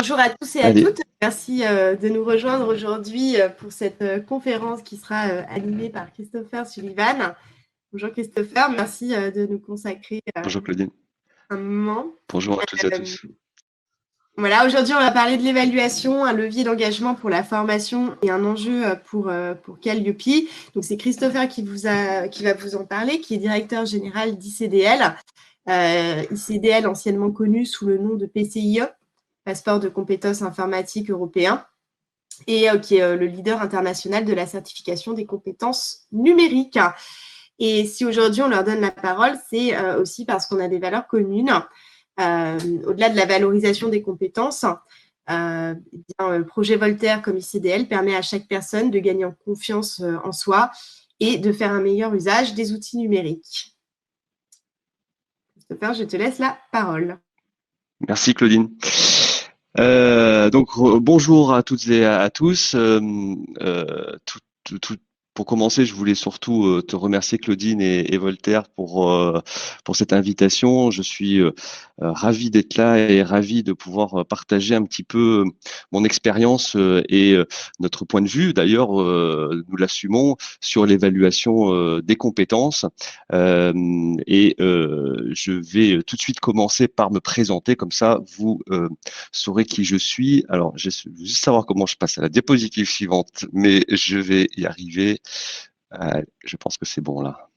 Bonjour à tous et à Allez, toutes. Merci de nous rejoindre aujourd'hui pour cette conférence qui sera animée par Christopher Sullivan. Bonjour Christopher, merci de nous consacrer bonjour Claudine. un moment. Bonjour à toutes et à Euh, tous. voilà, aujourd'hui on va parler de l'évaluation, un levier d'engagement pour la formation et un enjeu pour Calliope. Donc c'est Christopher qui va vous en parler, qui est directeur général d'ICDL. ICDL anciennement connu sous le nom de PCIE, passeport de compétences informatiques européen, et qui est le leader international de la certification des compétences numériques. Et si aujourd'hui on leur donne la parole, c'est aussi parce qu'on a des valeurs communes. Au-delà de la valorisation des compétences, le projet Voltaire comme ICDL permet à chaque personne de gagner en confiance en soi et de faire un meilleur usage des outils numériques. Christopher, je te laisse la parole. Merci Claudine. Bonjour à toutes et à tous. Pour commencer, je voulais surtout te remercier Claudine et Voltaire pour cette invitation. Je suis ravi d'être là et ravi de pouvoir partager un petit peu mon expérience et notre point de vue. D'ailleurs, nous l'assumons sur l'évaluation des compétences. Je vais tout de suite commencer par me présenter, comme ça vous saurez qui je suis. Alors, je vais juste savoir comment je passe à la diapositive suivante, mais je vais y arriver. Je pense que c'est bon là.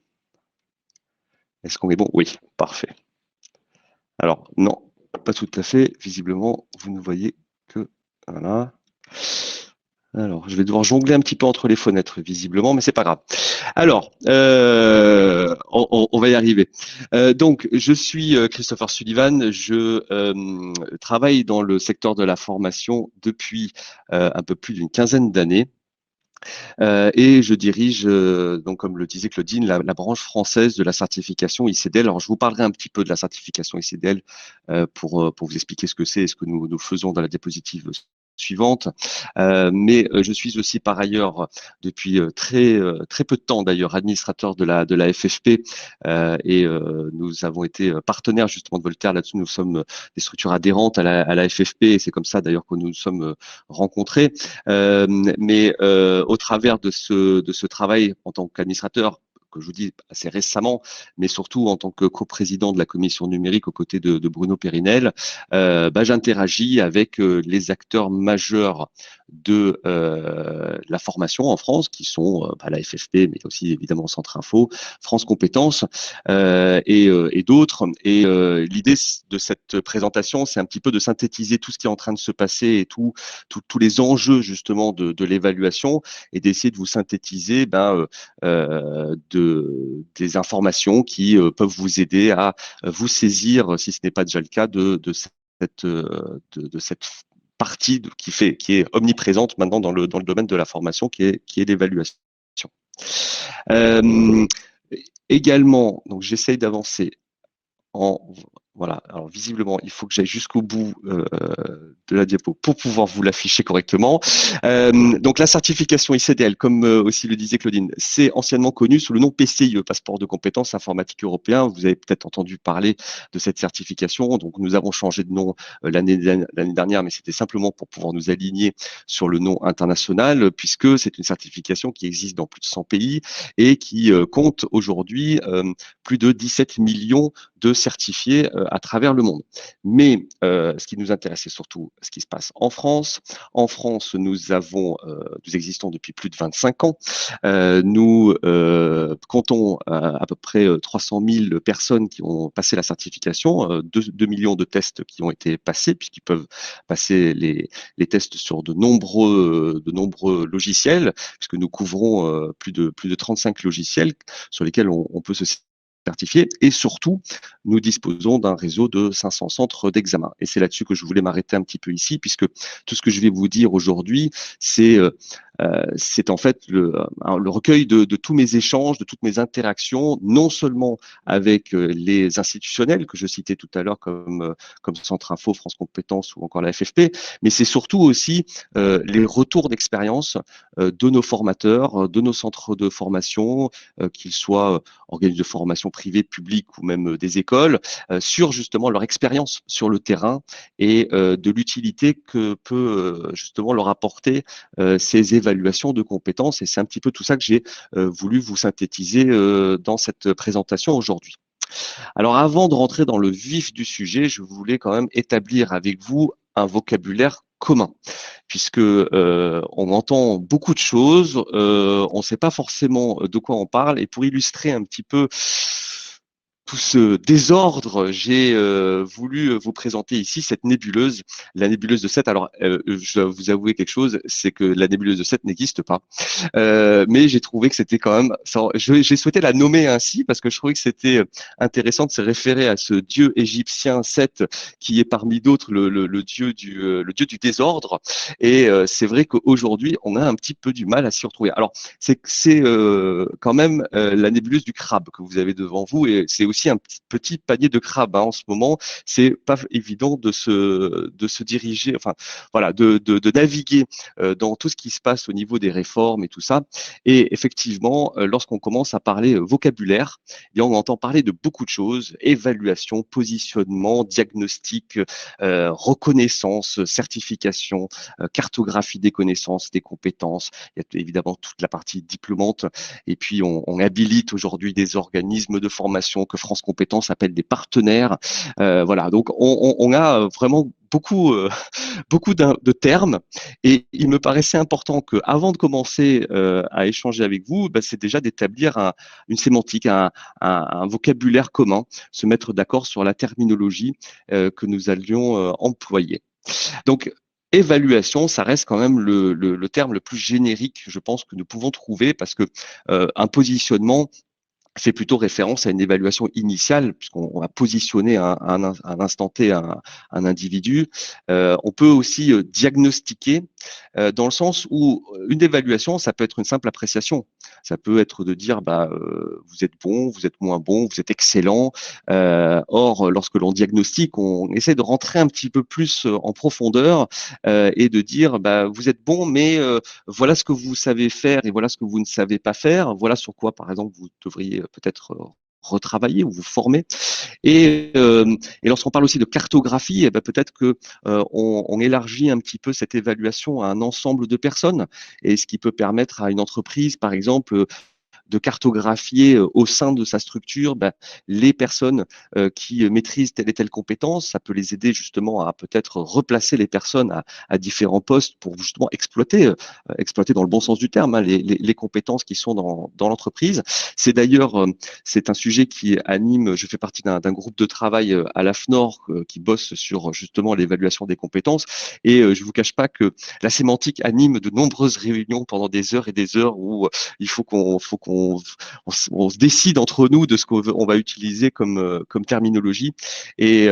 Est-ce qu'on est bon? Oui, parfait. Alors, non, pas tout à fait. Visiblement, vous ne voyez que... Voilà. Alors, je vais devoir jongler un petit peu entre les fenêtres, visiblement, mais c'est pas grave. Alors, on va y arriver. Donc, je suis Christopher Sullivan. Je travaille dans le secteur de la formation depuis un peu plus d'une quinzaine d'années. Et je dirige, donc comme le disait Claudine, la branche française de la certification ICDL. Alors, je vous parlerai un petit peu de la certification ICDL pour vous expliquer ce que c'est et ce que nous faisons dans la diapositive suivante. Mais je suis aussi par ailleurs depuis très peu de temps d'ailleurs administrateur de la FFP nous avons été partenaires justement de Voltaire là-dessus. Nous sommes des structures adhérentes à la FFP et c'est comme ça d'ailleurs que nous nous sommes rencontrés. Au travers de ce travail en tant qu'administrateur, que je vous dis assez récemment, mais surtout en tant que coprésident de la commission numérique aux côtés de Bruno Périnel, j'interagis avec les acteurs majeurs de la formation en France, qui sont la FFP, mais aussi évidemment Centre Info, France Compétences et d'autres. Et l'idée de cette présentation, c'est un petit peu de synthétiser tout ce qui est en train de se passer et tous les enjeux justement de l'évaluation et d'essayer de vous synthétiser des informations qui peuvent vous aider à vous saisir, si ce n'est pas déjà le cas, de cette partie qui est omniprésente maintenant dans le domaine de la formation, qui est l'évaluation. Euh, Également, donc j'essaye d'avancer en voilà. Alors visiblement, il faut que j'aille jusqu'au bout de la diapo pour pouvoir vous l'afficher correctement. Donc la certification ICDL, comme aussi le disait Claudine, c'est anciennement connu sous le nom PCIE, Passeport de compétences informatiques européen. Vous avez peut-être entendu parler de cette certification. Donc nous avons changé de nom l'année dernière, mais c'était simplement pour pouvoir nous aligner sur le nom international, puisque c'est une certification qui existe dans plus de 100 pays et qui compte aujourd'hui plus de 17 millions de certifiés à travers le monde. Mais ce qui nous intéresse, c'est surtout ce qui se passe en France. En France, nous existons depuis plus de 25 ans. Nous comptons à peu près 300 000 personnes qui ont passé la certification, 2 millions de tests qui ont été passés, puisqu'ils peuvent passer les tests sur de nombreux logiciels, puisque nous couvrons plus de 35 logiciels sur lesquels on peut se certifiés et surtout, nous disposons d'un réseau de 500 centres d'examen. Et c'est là-dessus que je voulais m'arrêter un petit peu ici, puisque tout ce que je vais vous dire aujourd'hui, c'est en fait le recueil de tous mes échanges, de toutes mes interactions, non seulement avec les institutionnels que je citais tout à l'heure, comme Centre Info, France Compétences ou encore la FFP, mais c'est surtout aussi les retours d'expérience de nos formateurs, de nos centres de formation, qu'ils soient organismes de formation privées, publiques ou même des écoles, sur justement leur expérience sur le terrain et de l'utilité que peut justement leur apporter ces évaluations de compétences. Et c'est un petit peu tout ça que j'ai voulu vous synthétiser dans cette présentation aujourd'hui. Alors avant de rentrer dans le vif du sujet, je voulais quand même établir avec vous un vocabulaire commun, puisque on entend beaucoup de choses, on ne sait pas forcément de quoi on parle, et pour illustrer un petit peu tout ce désordre, j'ai voulu vous présenter ici cette nébuleuse, la nébuleuse de Seth. Alors, je dois vous avouer quelque chose, c'est que la nébuleuse de Seth n'existe pas. Mais j'ai trouvé que c'était quand même, j'ai souhaité la nommer ainsi parce que je trouvais que c'était intéressant de se référer à ce dieu égyptien Seth, qui est parmi d'autres le dieu du désordre. Et c'est vrai qu'aujourd'hui, on a un petit peu du mal à s'y retrouver. Alors, c'est quand même la nébuleuse du crabe que vous avez devant vous, et c'est aussi un petit panier de crabes en ce moment. C'est pas évident de se diriger, enfin voilà, de naviguer dans tout ce qui se passe au niveau des réformes et tout ça. Et effectivement, lorsqu'on commence à parler vocabulaire, eh bien, on entend parler de beaucoup de choses: évaluation, positionnement, diagnostic, reconnaissance, certification, cartographie des connaissances, des compétences. Il y a évidemment toute la partie diplômante. Et puis, on habilite aujourd'hui des organismes de formation que France Compétences appelle des partenaires. Voilà, donc on a vraiment beaucoup de termes, et il me paraissait important que, avant de commencer à échanger avec vous, c'est déjà d'établir une sémantique, un vocabulaire commun, se mettre d'accord sur la terminologie que nous allions employer. Donc, évaluation, ça reste quand même le terme le plus générique, je pense, que nous pouvons trouver, parce que un positionnement fait plutôt référence à une évaluation initiale, puisqu'on va positionner à un instant T un individu. On peut aussi diagnostiquer, dans le sens où une évaluation, ça peut être une simple appréciation. Ça peut être de dire, vous êtes bon, vous êtes moins bon, vous êtes excellent. Or, lorsque l'on diagnostique, on essaie de rentrer un petit peu plus en profondeur et de dire, vous êtes bon, mais voilà ce que vous savez faire et voilà ce que vous ne savez pas faire. Voilà sur quoi, par exemple, vous devriez peut-être retravailler ou vous former. Et lorsqu'on parle aussi de cartographie, peut-être que on élargit un petit peu cette évaluation à un ensemble de personnes, et ce qui peut permettre à une entreprise, par exemple, de cartographier au sein de sa structure les personnes qui maîtrisent telle et telle compétence. Ça peut les aider justement à peut-être replacer les personnes à différents postes pour justement exploiter dans le bon sens du terme les compétences qui sont dans l'entreprise. C'est d'ailleurs c'est un sujet qui anime. Je fais partie d'un groupe de travail à l'AFNOR qui bosse sur justement l'évaluation des compétences, et je vous cache pas que la sémantique anime de nombreuses réunions pendant des heures et des heures, où il faut qu'on on se décide entre nous de ce qu'on va utiliser comme terminologie. Et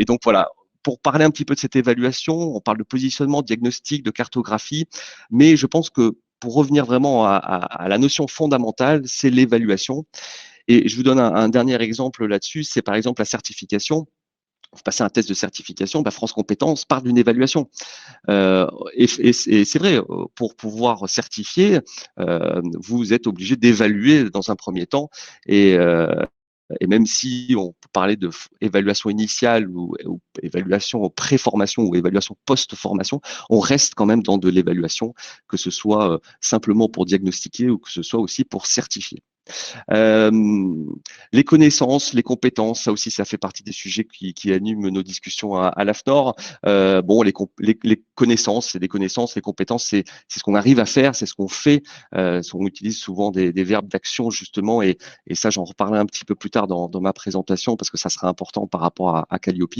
donc voilà, pour parler un petit peu de cette évaluation, on parle de positionnement, de diagnostic, de cartographie, mais je pense que pour revenir vraiment à la notion fondamentale, c'est l'évaluation. Et je vous donne un dernier exemple là-dessus, c'est par exemple la certification. Vous passez un test de certification, France Compétences parle d'une évaluation. Et c'est vrai, pour pouvoir certifier, vous êtes obligé d'évaluer dans un premier temps. Et même si on peut parler de évaluation initiale ou évaluation pré-formation ou évaluation post-formation, on reste quand même dans de l'évaluation, que ce soit simplement pour diagnostiquer ou que ce soit aussi pour certifier. Euh, les connaissances, les compétences, ça aussi, ça fait partie des sujets qui animent nos discussions à l'AFNOR. Bon, les connaissances, c'est des connaissances, les compétences, c'est ce qu'on arrive à faire, c'est ce qu'on fait. On utilise souvent des verbes d'action, justement, et ça, j'en reparlerai un petit peu plus tard dans ma présentation, parce que ça sera important par rapport à Calliope.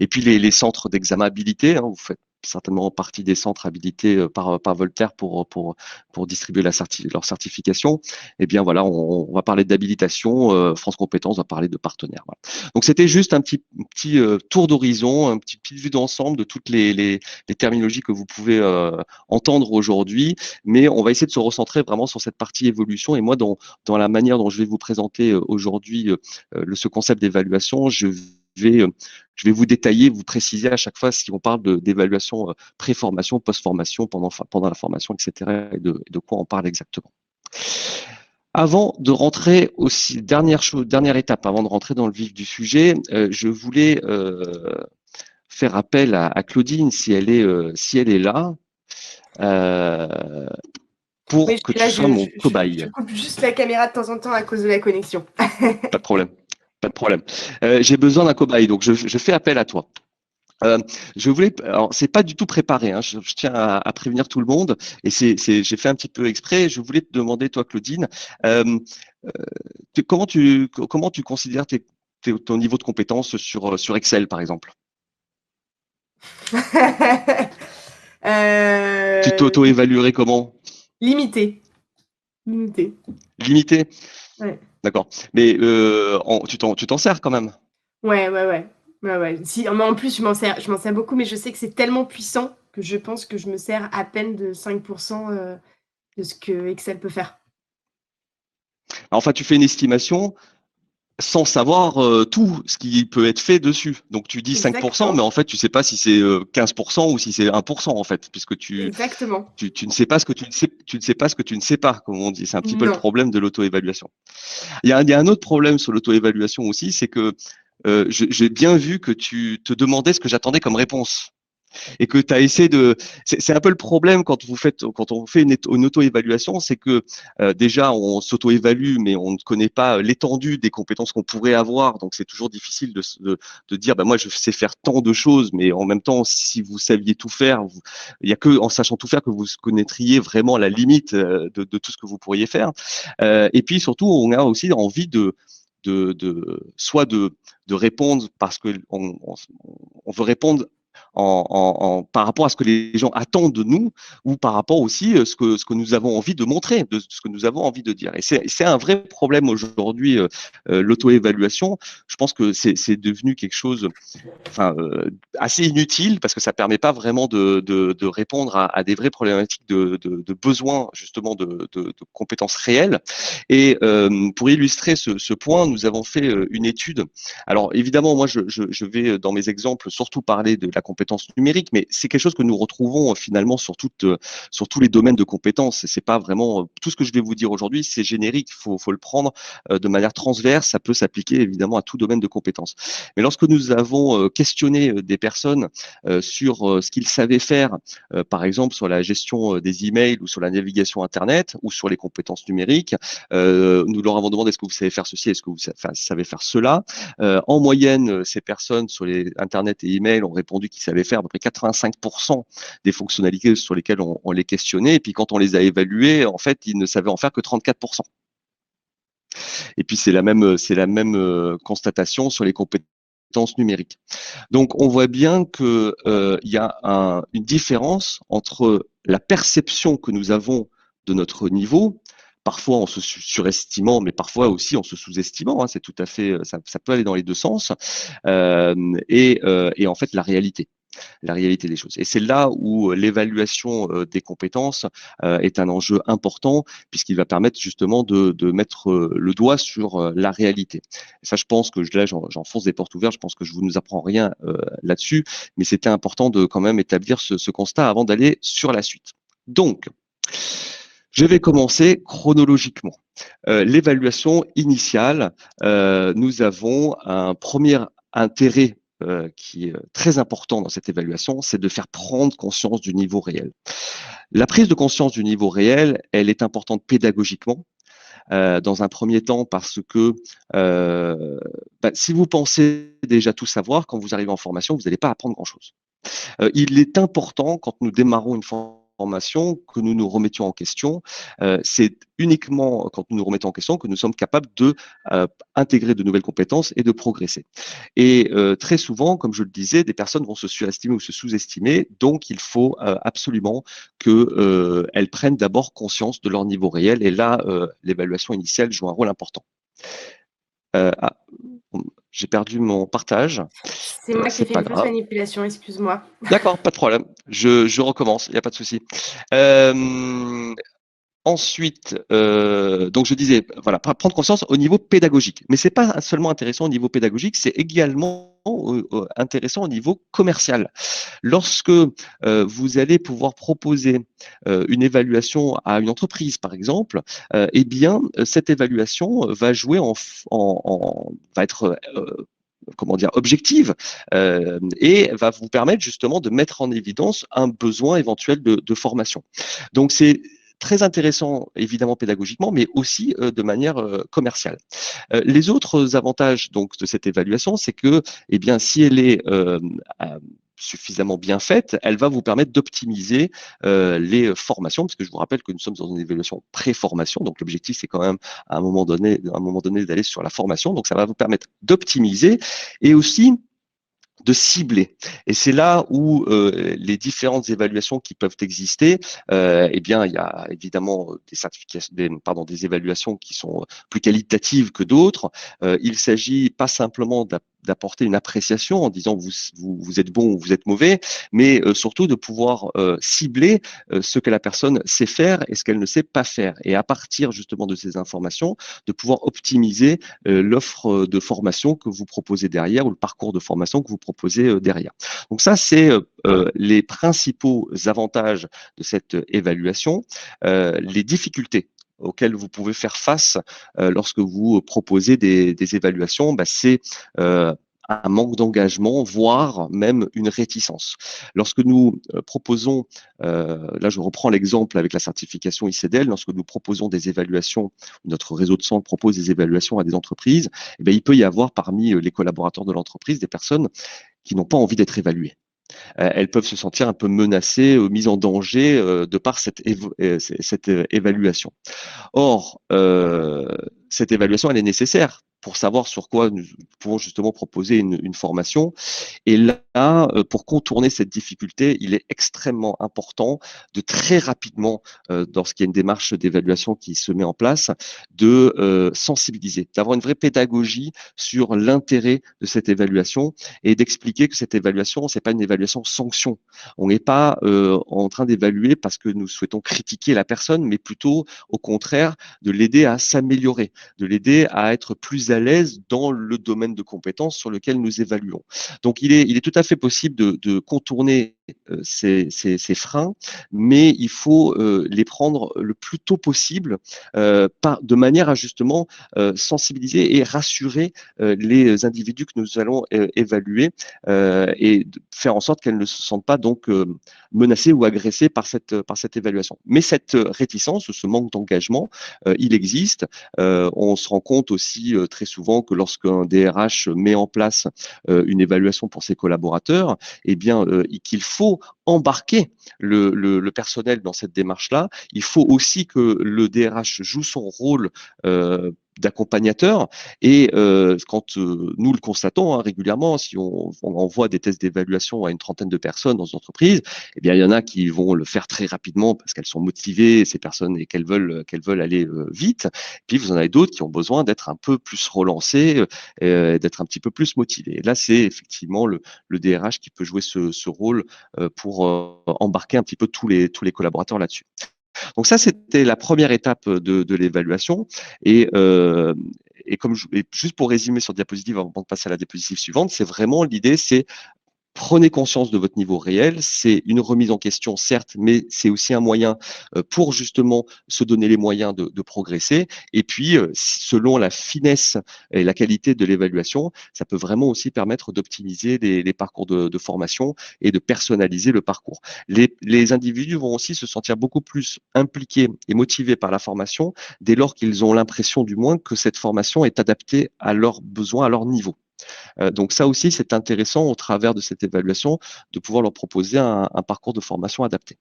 Et puis les centres d'examinabilité, vous faites certainement partie des centres habilités par Voltaire pour distribuer leur certification. Eh bien voilà, on va parler d'habilitation, France Compétences va parler de partenaires. Voilà. Donc c'était juste un petit tour d'horizon, un petite vue d'ensemble de toutes les terminologies que vous pouvez entendre aujourd'hui, mais on va essayer de se recentrer vraiment sur cette partie évolution. Et moi, dans la manière dont je vais vous présenter aujourd'hui ce concept d'évaluation, je vais vous détailler, vous préciser à chaque fois si on parle d'évaluation pré-formation, post-formation, pendant la formation, etc. et de quoi on parle exactement. Avant de rentrer aussi, dernière étape, avant de rentrer dans le vif du sujet, je voulais faire appel à Claudine si elle est là, euh, Oui, pour je que suis tu là, sois mon je cobaye. coupe juste la caméra de temps en temps à cause de la connexion. Pas de problème. Pas de problème. J'ai besoin d'un cobaye, donc je fais appel à toi. Je voulais, alors c'est pas du tout préparé, hein, je tiens à prévenir tout le monde, et j'ai fait un petit peu exprès. Je voulais te demander, toi, Claudine, euh, euh, comment tu considères ton niveau de compétence sur Excel, par exemple? Tu Euh, t'auto-évaluerais comment? limité. Limité. Limité? Ouais. D'accord. Mais tu t'en sers quand même. Ouais, ouais, ouais. Ouais, ouais. Si, mais en plus, je m'en sers beaucoup, mais je sais que c'est tellement puissant que je pense que je me sers à peine de 5% de ce que Excel peut faire. Enfin, tu fais une estimation sans savoir tout ce qui peut être fait dessus. Donc tu dis 5%, mais Exactement. en fait, tu sais pas si c'est 15% ou si c'est 1%, en fait, puisque Exactement. tu ne sais pas ce que tu ne sais pas ce que tu ne sais pas, comme on dit. C'est un petit peu le Non. problème de l'auto-évaluation. Il y a un autre problème sur l'auto-évaluation aussi, c'est que j'ai bien vu que tu te demandais ce que j'attendais comme réponse et que tu as essayé de. C'est un peu le problème quand on fait une auto-évaluation, c'est que déjà on s'auto-évalue, mais on ne connaît pas l'étendue des compétences qu'on pourrait avoir. Donc c'est toujours difficile de dire, bah moi je sais faire tant de choses, mais en même temps, si vous saviez tout faire, il y a que en sachant tout faire que vous connaîtriez vraiment la limite de tout ce que vous pourriez faire. Et puis surtout, on a aussi envie soit de répondre parce que on veut répondre par rapport à ce que les gens attendent de nous ou par rapport aussi à ce que nous avons envie de montrer, de ce que nous avons envie de dire. Et c'est un vrai problème aujourd'hui, l'auto-évaluation. Je pense que c'est devenu quelque chose enfin, assez inutile parce que ça permet pas vraiment de répondre à des vraies problématiques de besoins justement de compétences réelles. Et pour illustrer ce point, nous avons fait une étude. Alors évidemment, moi je vais dans mes exemples surtout parler de la compétence numérique, mais c'est quelque chose que nous retrouvons finalement sur tous les domaines de compétences. C'est pas vraiment tout ce que je vais vous dire aujourd'hui, c'est générique. Faut le prendre de manière transverse. Ça peut s'appliquer évidemment à tout domaine de compétences. Mais lorsque nous avons questionné des personnes sur ce qu'ils savaient faire, par exemple sur la gestion des emails ou sur la navigation Internet ou sur les compétences numériques, nous leur avons demandé est-ce que vous savez faire ceci, est-ce que vous savez faire cela. En moyenne, ces personnes sur les Internet et emails ont répondu qu'ils savaient faire à peu près 85% des fonctionnalités sur lesquelles on les questionnait. Et puis quand on les a évaluées, en fait, ils ne savaient en faire que 34%. Et puis c'est la même constatation sur les compétences numériques. Donc on voit bien que il y a une différence entre la perception que nous avons de notre niveau, parfois en se surestimant, mais parfois aussi en se sous-estimant. Hein, c'est tout à fait, ça peut aller dans les deux sens, et en fait la réalité des choses. Et c'est là où l'évaluation des compétences est un enjeu important, puisqu'il va permettre justement de mettre le doigt sur la réalité. Et ça, je pense que là, j'enfonce des portes ouvertes, je pense que je ne vous apprends rien là-dessus, mais c'était important de quand même établir ce constat avant d'aller sur la suite. Donc, je vais commencer chronologiquement. L'évaluation initiale, nous avons un premier intérêt qui est très important dans cette évaluation, c'est de faire prendre conscience du niveau réel. La prise de conscience du niveau réel, elle est importante pédagogiquement, dans un premier temps parce que si vous pensez déjà tout savoir, quand vous arrivez en formation, vous n'allez pas apprendre grand-chose. Il est important, quand nous démarrons une formation, que nous nous remettions en question. C'est uniquement quand nous nous remettons en question que nous sommes capables de intégrer de nouvelles compétences et de progresser. Et très souvent, comme je le disais, des personnes vont se surestimer ou se sous-estimer, donc il faut absolument qu'elles prennent d'abord conscience de leur niveau réel. Et là, l'évaluation initiale joue un rôle important. Ah, j'ai perdu mon partage. C'est moi qui ai C'est fait pas une fausse grave. manipulation, excuse-moi. D'accord, pas de problème. Je recommence, il n'y a pas de souci. Euh, Ensuite, donc je disais, voilà, prendre conscience au niveau pédagogique. Mais c'est pas seulement intéressant au niveau pédagogique, c'est également intéressant au niveau commercial. Lorsque vous allez pouvoir proposer une évaluation à une entreprise, par exemple, eh bien, cette évaluation va jouer va être comment dire, objective et va vous permettre justement de mettre en évidence un besoin éventuel de formation. Donc, c'est très intéressant, évidemment pédagogiquement, mais aussi de manière commerciale. Les autres avantages donc de cette évaluation, c'est que, eh bien, si elle est suffisamment bien faite, elle va vous permettre d'optimiser les formations, parce que je vous rappelle que nous sommes dans une évaluation pré-formation, donc l'objectif c'est quand même à un moment donné d'aller sur la formation, donc ça va vous permettre d'optimiser et aussi de cibler. Et c'est là où les différentes évaluations qui peuvent exister, eh bien, il y a évidemment des certifications, des évaluations qui sont plus qualitatives que d'autres. Il s'agit pas simplement d'apporter une appréciation en disant vous êtes bon ou vous êtes mauvais, mais surtout de pouvoir cibler ce que la personne sait faire et ce qu'elle ne sait pas faire. Et à partir justement de ces informations, de pouvoir optimiser l'offre de formation que vous proposez derrière ou le parcours de formation que vous proposez derrière. Donc ça, c'est les principaux avantages de cette évaluation. Les difficultés auxquelles vous pouvez faire face lorsque vous proposez des évaluations, bah, c'est un manque d'engagement, voire même une réticence. Lorsque nous proposons, là je reprends l'exemple avec la certification ICDL, lorsque nous proposons des évaluations, notre réseau de centres propose des évaluations à des entreprises, eh bien, il peut y avoir parmi les collaborateurs de l'entreprise des personnes qui n'ont pas envie d'être évaluées. Elles peuvent se sentir un peu menacées, mises en danger de par cette évaluation. Or, cette évaluation, elle est nécessaire pour savoir sur quoi nous pouvons justement proposer une formation. Et là, pour contourner cette difficulté, il est extrêmement important de très rapidement, lorsqu'il y a une démarche d'évaluation qui se met en place, de sensibiliser, d'avoir une vraie pédagogie sur l'intérêt de cette évaluation et d'expliquer que cette évaluation, c'est pas une évaluation sanction. On n'est pas en train d'évaluer parce que nous souhaitons critiquer la personne, mais plutôt au contraire de l'aider à s'améliorer, de l'aider à être plus à l'aise dans le domaine de compétences sur lequel nous évaluons. Donc il est tout à fait possible de contourner ces freins, mais il faut les prendre le plus tôt possible, de manière à justement sensibiliser et rassurer les individus que nous allons évaluer et faire en sorte qu'elles ne se sentent pas donc menacées ou agressées par cette évaluation. Mais cette réticence, ce manque d'engagement, il existe. On se rend compte aussi très souvent que lorsqu'un DRH met en place une évaluation pour ses collaborateurs, eh bien, qu'il faut embarquer le personnel dans cette démarche-là. Il faut aussi que le DRH joue son rôle d'accompagnateur et quand nous le constatons régulièrement, si on envoie des tests d'évaluation à une trentaine de personnes dans une entreprise, eh bien il y en a qui vont le faire très rapidement parce qu'elles sont motivées ces personnes et qu'elles veulent aller vite. Puis vous en avez d'autres qui ont besoin d'être un peu plus relancées, d'être un petit peu plus motivées. Et là c'est effectivement le DRH qui peut jouer ce rôle pour embarquer un petit peu tous les collaborateurs là-dessus. Donc ça, c'était la première étape de l'évaluation. Et comme et juste pour résumer sur diapositive avant de passer à la diapositive suivante, c'est vraiment l'idée, c'est prenez conscience de votre niveau réel. C'est une remise en question, certes, mais c'est aussi un moyen pour justement se donner les moyens de progresser. Et puis, selon la finesse et la qualité de l'évaluation, ça peut vraiment aussi permettre d'optimiser les parcours de formation et de personnaliser le parcours. Les individus vont aussi se sentir beaucoup plus impliqués et motivés par la formation dès lors qu'ils ont l'impression du moins que cette formation est adaptée à leurs besoins, à leur niveau. Donc ça aussi, c'est intéressant au travers de cette évaluation de pouvoir leur proposer un parcours de formation adapté.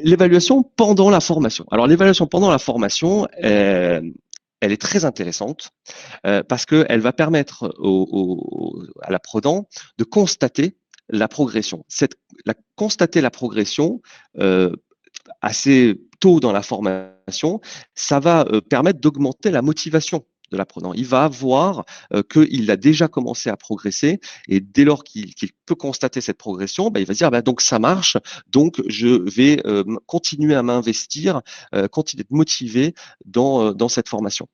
L'évaluation pendant la formation. Alors l'évaluation pendant la formation, elle est très intéressante parce qu'elle va permettre à l'apprenant de constater la progression. Constater la progression assez tôt dans la formation, ça va permettre d'augmenter la motivation de l'apprenant. Il va voir qu'il a déjà commencé à progresser et dès lors qu'il peut constater cette progression, il va se dire donc ça marche, donc je vais continuer à m'investir, continuer d'être motivé dans cette formation.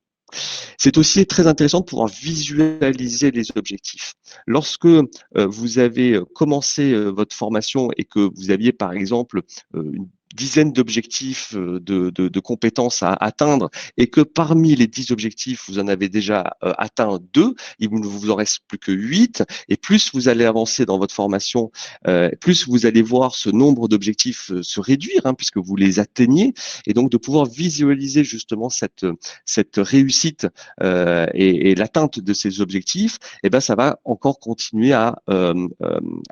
C'est aussi très intéressant de pouvoir visualiser les objectifs. Lorsque vous avez commencé votre formation et que vous aviez par exemple une dizaine d'objectifs de compétences à atteindre et que parmi les 10 objectifs, vous en avez déjà atteint 2, il ne vous en reste plus que 8 et plus vous allez avancer dans votre formation, plus vous allez voir ce nombre d'objectifs se réduire puisque vous les atteignez et donc de pouvoir visualiser justement cette réussite et l'atteinte de ces objectifs, ça va encore continuer à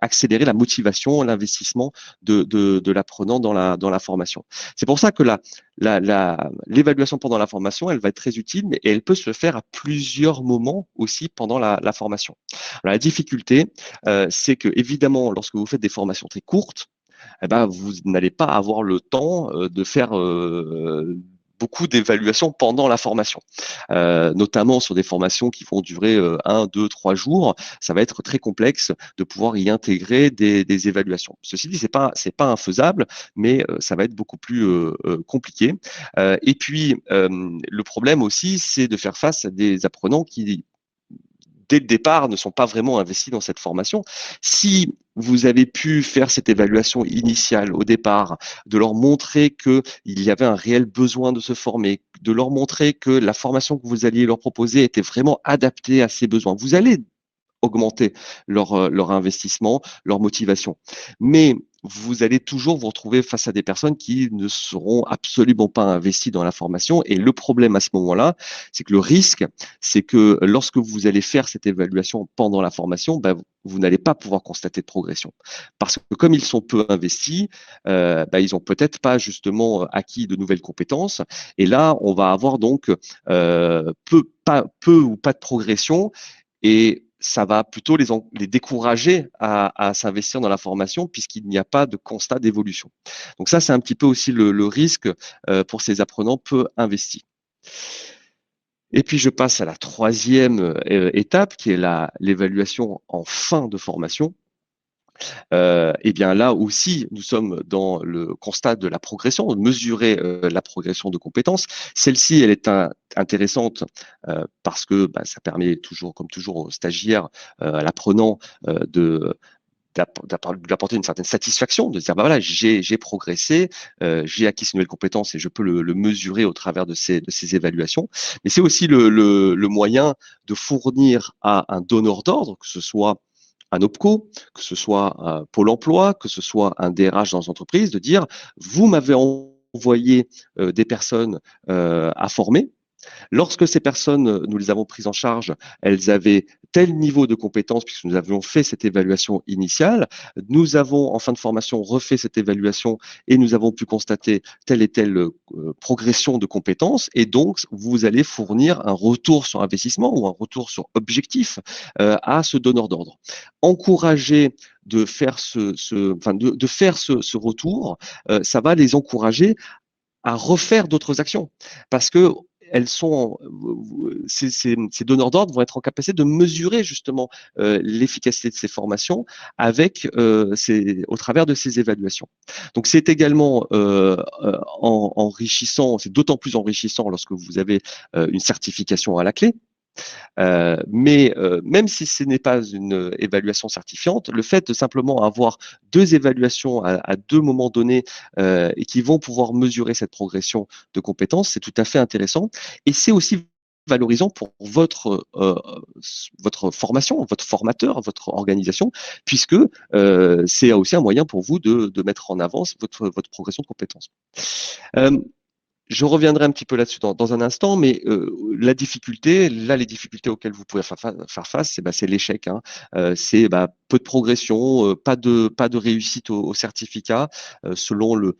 accélérer la motivation, l'investissement de l'apprenant dans la formation. C'est pour ça que l'évaluation pendant la formation, elle va être très utile, mais elle peut se faire à plusieurs moments aussi pendant la formation. Alors, la difficulté, c'est que évidemment, lorsque vous faites des formations très courtes, vous n'allez pas avoir le temps de faire beaucoup d'évaluations pendant la formation, notamment sur des formations qui vont durer 1, 2, 3 jours. Ça va être très complexe de pouvoir y intégrer des évaluations. Ceci dit, c'est pas infaisable, mais ça va être beaucoup plus compliqué. Et puis, le problème aussi, c'est de faire face à des apprenants qui dès le départ, ne sont pas vraiment investis dans cette formation. Si vous avez pu faire cette évaluation initiale au départ, de leur montrer qu'il y avait un réel besoin de se former, de leur montrer que la formation que vous alliez leur proposer était vraiment adaptée à ces besoins, vous allez augmenter leur investissement, leur motivation. Mais vous allez toujours vous retrouver face à des personnes qui ne seront absolument pas investies dans la formation. Et le problème à ce moment-là, c'est que le risque, c'est que lorsque vous allez faire cette évaluation pendant la formation, vous n'allez pas pouvoir constater de progression. Parce que comme ils sont peu investis, ils n'ont peut-être pas justement acquis de nouvelles compétences. Et là, on va avoir donc peu ou pas de progression. Et ça va plutôt les décourager à s'investir dans la formation puisqu'il n'y a pas de constat d'évolution. Donc ça, c'est un petit peu aussi le risque pour ces apprenants peu investis. Et puis je passe à la troisième étape qui est l'évaluation en fin de formation. Et bien là aussi, nous sommes dans le constat de la progression, de mesurer la progression de compétences. Celle-ci, elle est intéressante parce que ça permet toujours, comme toujours, aux stagiaires, à l'apprenant d'apporter une certaine satisfaction, de se dire voilà, j'ai progressé, j'ai acquis ces nouvelles compétences et je peux le mesurer au travers de ces évaluations. Mais c'est aussi le moyen de fournir à un donneur d'ordre, que ce soit un OPCO, que ce soit un Pôle emploi, que ce soit un DRH dans l'entreprise, de dire vous m'avez envoyé des personnes à former. Lorsque ces personnes, nous les avons prises en charge, elles avaient tel niveau de compétence puisque nous avions fait cette évaluation initiale. Nous avons, en fin de formation, refait cette évaluation et nous avons pu constater telle et telle progression de compétences. Et donc, vous allez fournir un retour sur investissement ou un retour sur objectif à ce donneur d'ordre. Encourager de faire de faire ce retour, ça va les encourager à refaire d'autres actions parce que ces donneurs d'ordre vont être en capacité de mesurer justement l'efficacité de ces formations au travers de ces évaluations. Donc c'est également enrichissant, c'est d'autant plus enrichissant lorsque vous avez une certification à la clé. Mais même si ce n'est pas une évaluation certifiante, le fait de simplement avoir 2 évaluations à 2 moments donnés et qui vont pouvoir mesurer cette progression de compétences, c'est tout à fait intéressant. Et c'est aussi valorisant pour votre formation, votre formateur, votre organisation, puisque c'est aussi un moyen pour vous de mettre en avant votre progression de compétences. Je reviendrai un petit peu là-dessus dans un instant, mais les difficultés auxquelles vous pouvez faire face, c'est l'échec. C'est peu de progression, pas de réussite au certificat selon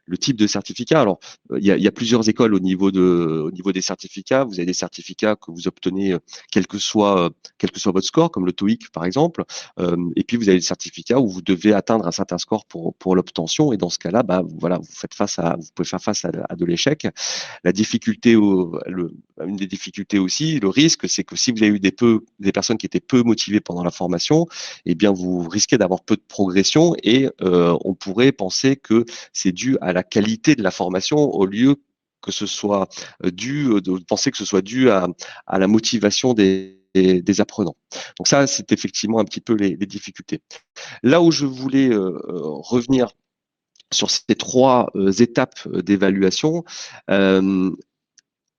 le type de certificat. Alors, il y a plusieurs écoles au niveau des certificats. Vous avez des certificats que vous obtenez quel que soit votre score, comme le TOEIC par exemple. Et puis vous avez des certificats où vous devez atteindre un certain score pour l'obtention. Et dans ce cas-là, bah, voilà, vous pouvez faire face à de l'échec. La difficulté, une des difficultés aussi, le risque, c'est que si vous avez eu des personnes qui étaient peu motivées pendant la formation, eh bien, vous risquez d'avoir peu de progression et on pourrait penser que c'est dû à la qualité de la formation au lieu que ce soit de penser que ce soit dû à la motivation des apprenants. Donc ça, c'est effectivement un petit peu les difficultés. Là où je voulais revenir sur ces trois étapes d'évaluation, euh,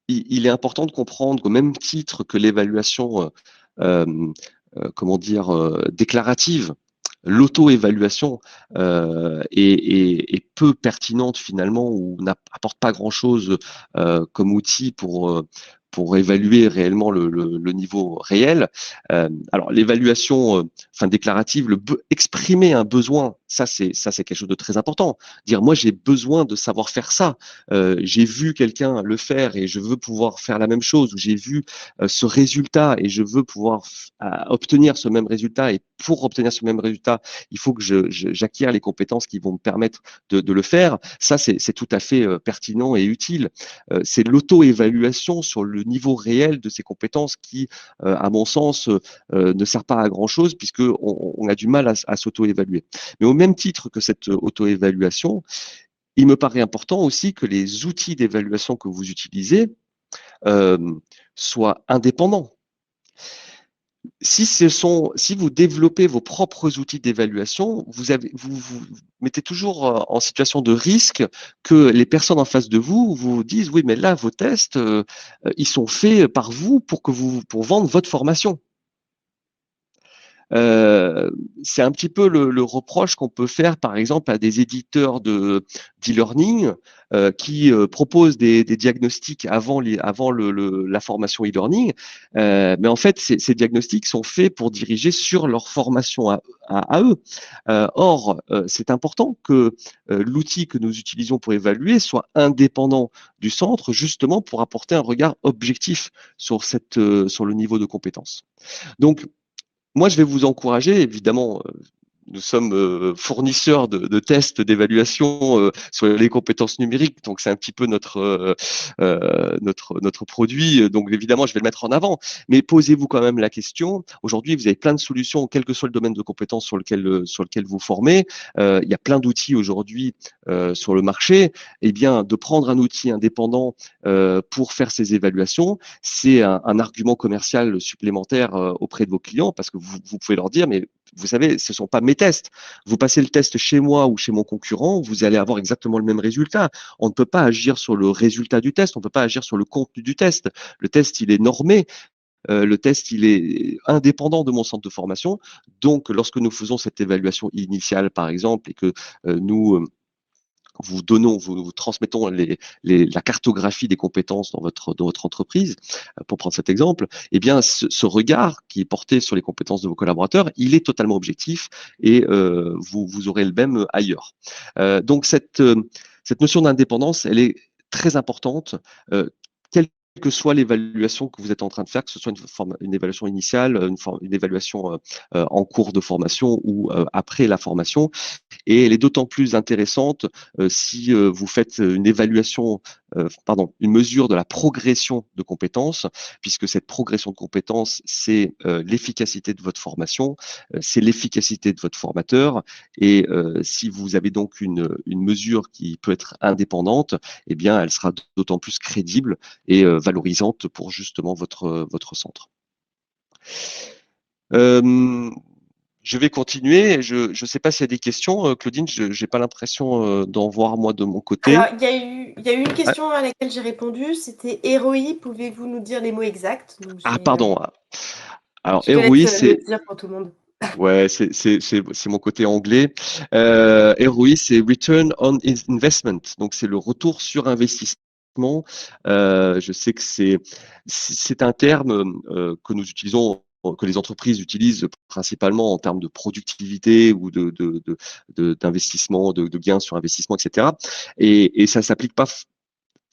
il est important de comprendre qu'au même titre que l'évaluation, euh, comment dire, déclarative, l'auto-évaluation est peu pertinente finalement ou n'apporte pas grand-chose comme outil pour évaluer réellement le niveau réel. Alors l'évaluation, enfin déclarative, exprimer un besoin, ça c'est quelque chose de très important. Dire moi j'ai besoin de savoir faire ça. J'ai vu quelqu'un le faire et je veux pouvoir faire la même chose. Ou j'ai vu ce résultat et je veux pouvoir obtenir ce même résultat. Et pour obtenir ce même résultat, il faut que j'acquière les compétences qui vont me permettre de le faire. Ça, c'est tout à fait pertinent et utile. C'est l'auto-évaluation sur le niveau réel de ces compétences qui, à mon sens, ne sert pas à grand-chose puisque on a du mal à s'auto-évaluer. Mais au même titre que cette auto-évaluation, il me paraît important aussi que les outils d'évaluation que vous utilisez euh, soient indépendants. Si vous développez vos propres outils d'évaluation, vous mettez toujours en situation de risque que les personnes en face de vous vous disent oui, mais là, vos tests, ils sont faits par vous pour vendre votre formation. Euh, c'est un petit peu le reproche qu'on peut faire, par exemple, à des éditeurs d'e-learning qui proposent des diagnostics avant la formation e-learning. Mais en fait, ces diagnostics sont faits pour diriger sur leur formation à eux. Or, c'est important que l'outil que nous utilisons pour évaluer soit indépendant du centre, justement pour apporter un regard objectif sur le niveau de compétence. Donc, moi, je vais vous encourager, évidemment, nous sommes fournisseurs de tests d'évaluation sur les compétences numériques, donc c'est un petit peu notre produit. Donc évidemment, je vais le mettre en avant. Mais posez-vous quand même la question. Aujourd'hui, vous avez plein de solutions, quel que soit le domaine de compétences sur lequel vous formez. Il y a plein d'outils aujourd'hui sur le marché. Eh bien, de prendre un outil indépendant pour faire ces évaluations, c'est un argument commercial supplémentaire auprès de vos clients parce que vous pouvez leur dire, mais vous savez, ce ne sont pas mes tests. Vous passez le test chez moi ou chez mon concurrent, vous allez avoir exactement le même résultat. On ne peut pas agir sur le résultat du test, on ne peut pas agir sur le contenu du test. Le test, il est normé. Le test, il est indépendant de mon centre de formation. Donc, lorsque nous faisons cette évaluation initiale, par exemple, et que nous vous transmettons la cartographie des compétences dans votre entreprise, pour prendre cet exemple, eh bien, ce regard qui est porté sur les compétences de vos collaborateurs, il est totalement objectif et vous aurez le même ailleurs. Donc, cette notion d'indépendance, elle est très importante. Quelle que soit l'évaluation que vous êtes en train de faire, que ce soit une évaluation initiale, une évaluation en cours de formation ou après la formation, et elle est d'autant plus intéressante si vous faites une évaluation, une mesure de la progression de compétences, puisque cette progression de compétences, c'est l'efficacité de votre formation, c'est l'efficacité de votre formateur, et si vous avez donc une mesure qui peut être indépendante, eh bien, elle sera d'autant plus crédible et valorisante pour justement votre centre. Je vais continuer. Je ne sais pas s'il y a des questions. Claudine, je n'ai pas l'impression d'en voir moi de mon côté. Alors, il y a eu une question à laquelle j'ai répondu, c'était héroï, pouvez-vous nous dire les mots exacts? Donc, Pardon. Alors, je te héroï, laisse le c'est dire pour tout le monde. ouais, c'est mon côté anglais. ROI, c'est Return on Investment. Donc, c'est le retour sur investissement. Je sais que c'est un terme que nous utilisons que les entreprises utilisent principalement en termes de productivité ou d'investissement, de gains sur investissement, etc. Et ça s'applique pas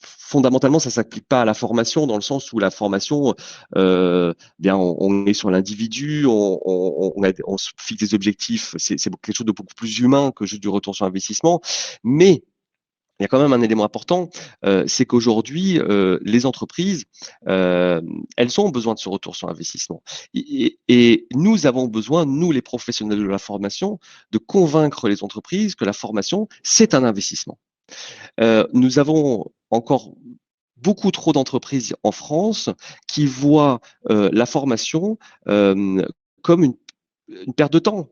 fondamentalement, ça s'applique pas à la formation dans le sens où la formation, bien, on est sur l'individu, on se fixe des objectifs, c'est quelque chose de beaucoup plus humain que juste du retour sur investissement. Mais il y a quand même un élément important, c'est qu'aujourd'hui, les entreprises, elles ont besoin de ce retour sur investissement. Et nous avons besoin, nous les professionnels de la formation, de convaincre les entreprises que la formation, c'est un investissement. Nous avons encore beaucoup trop d'entreprises en France qui voient la formation comme une perte de temps.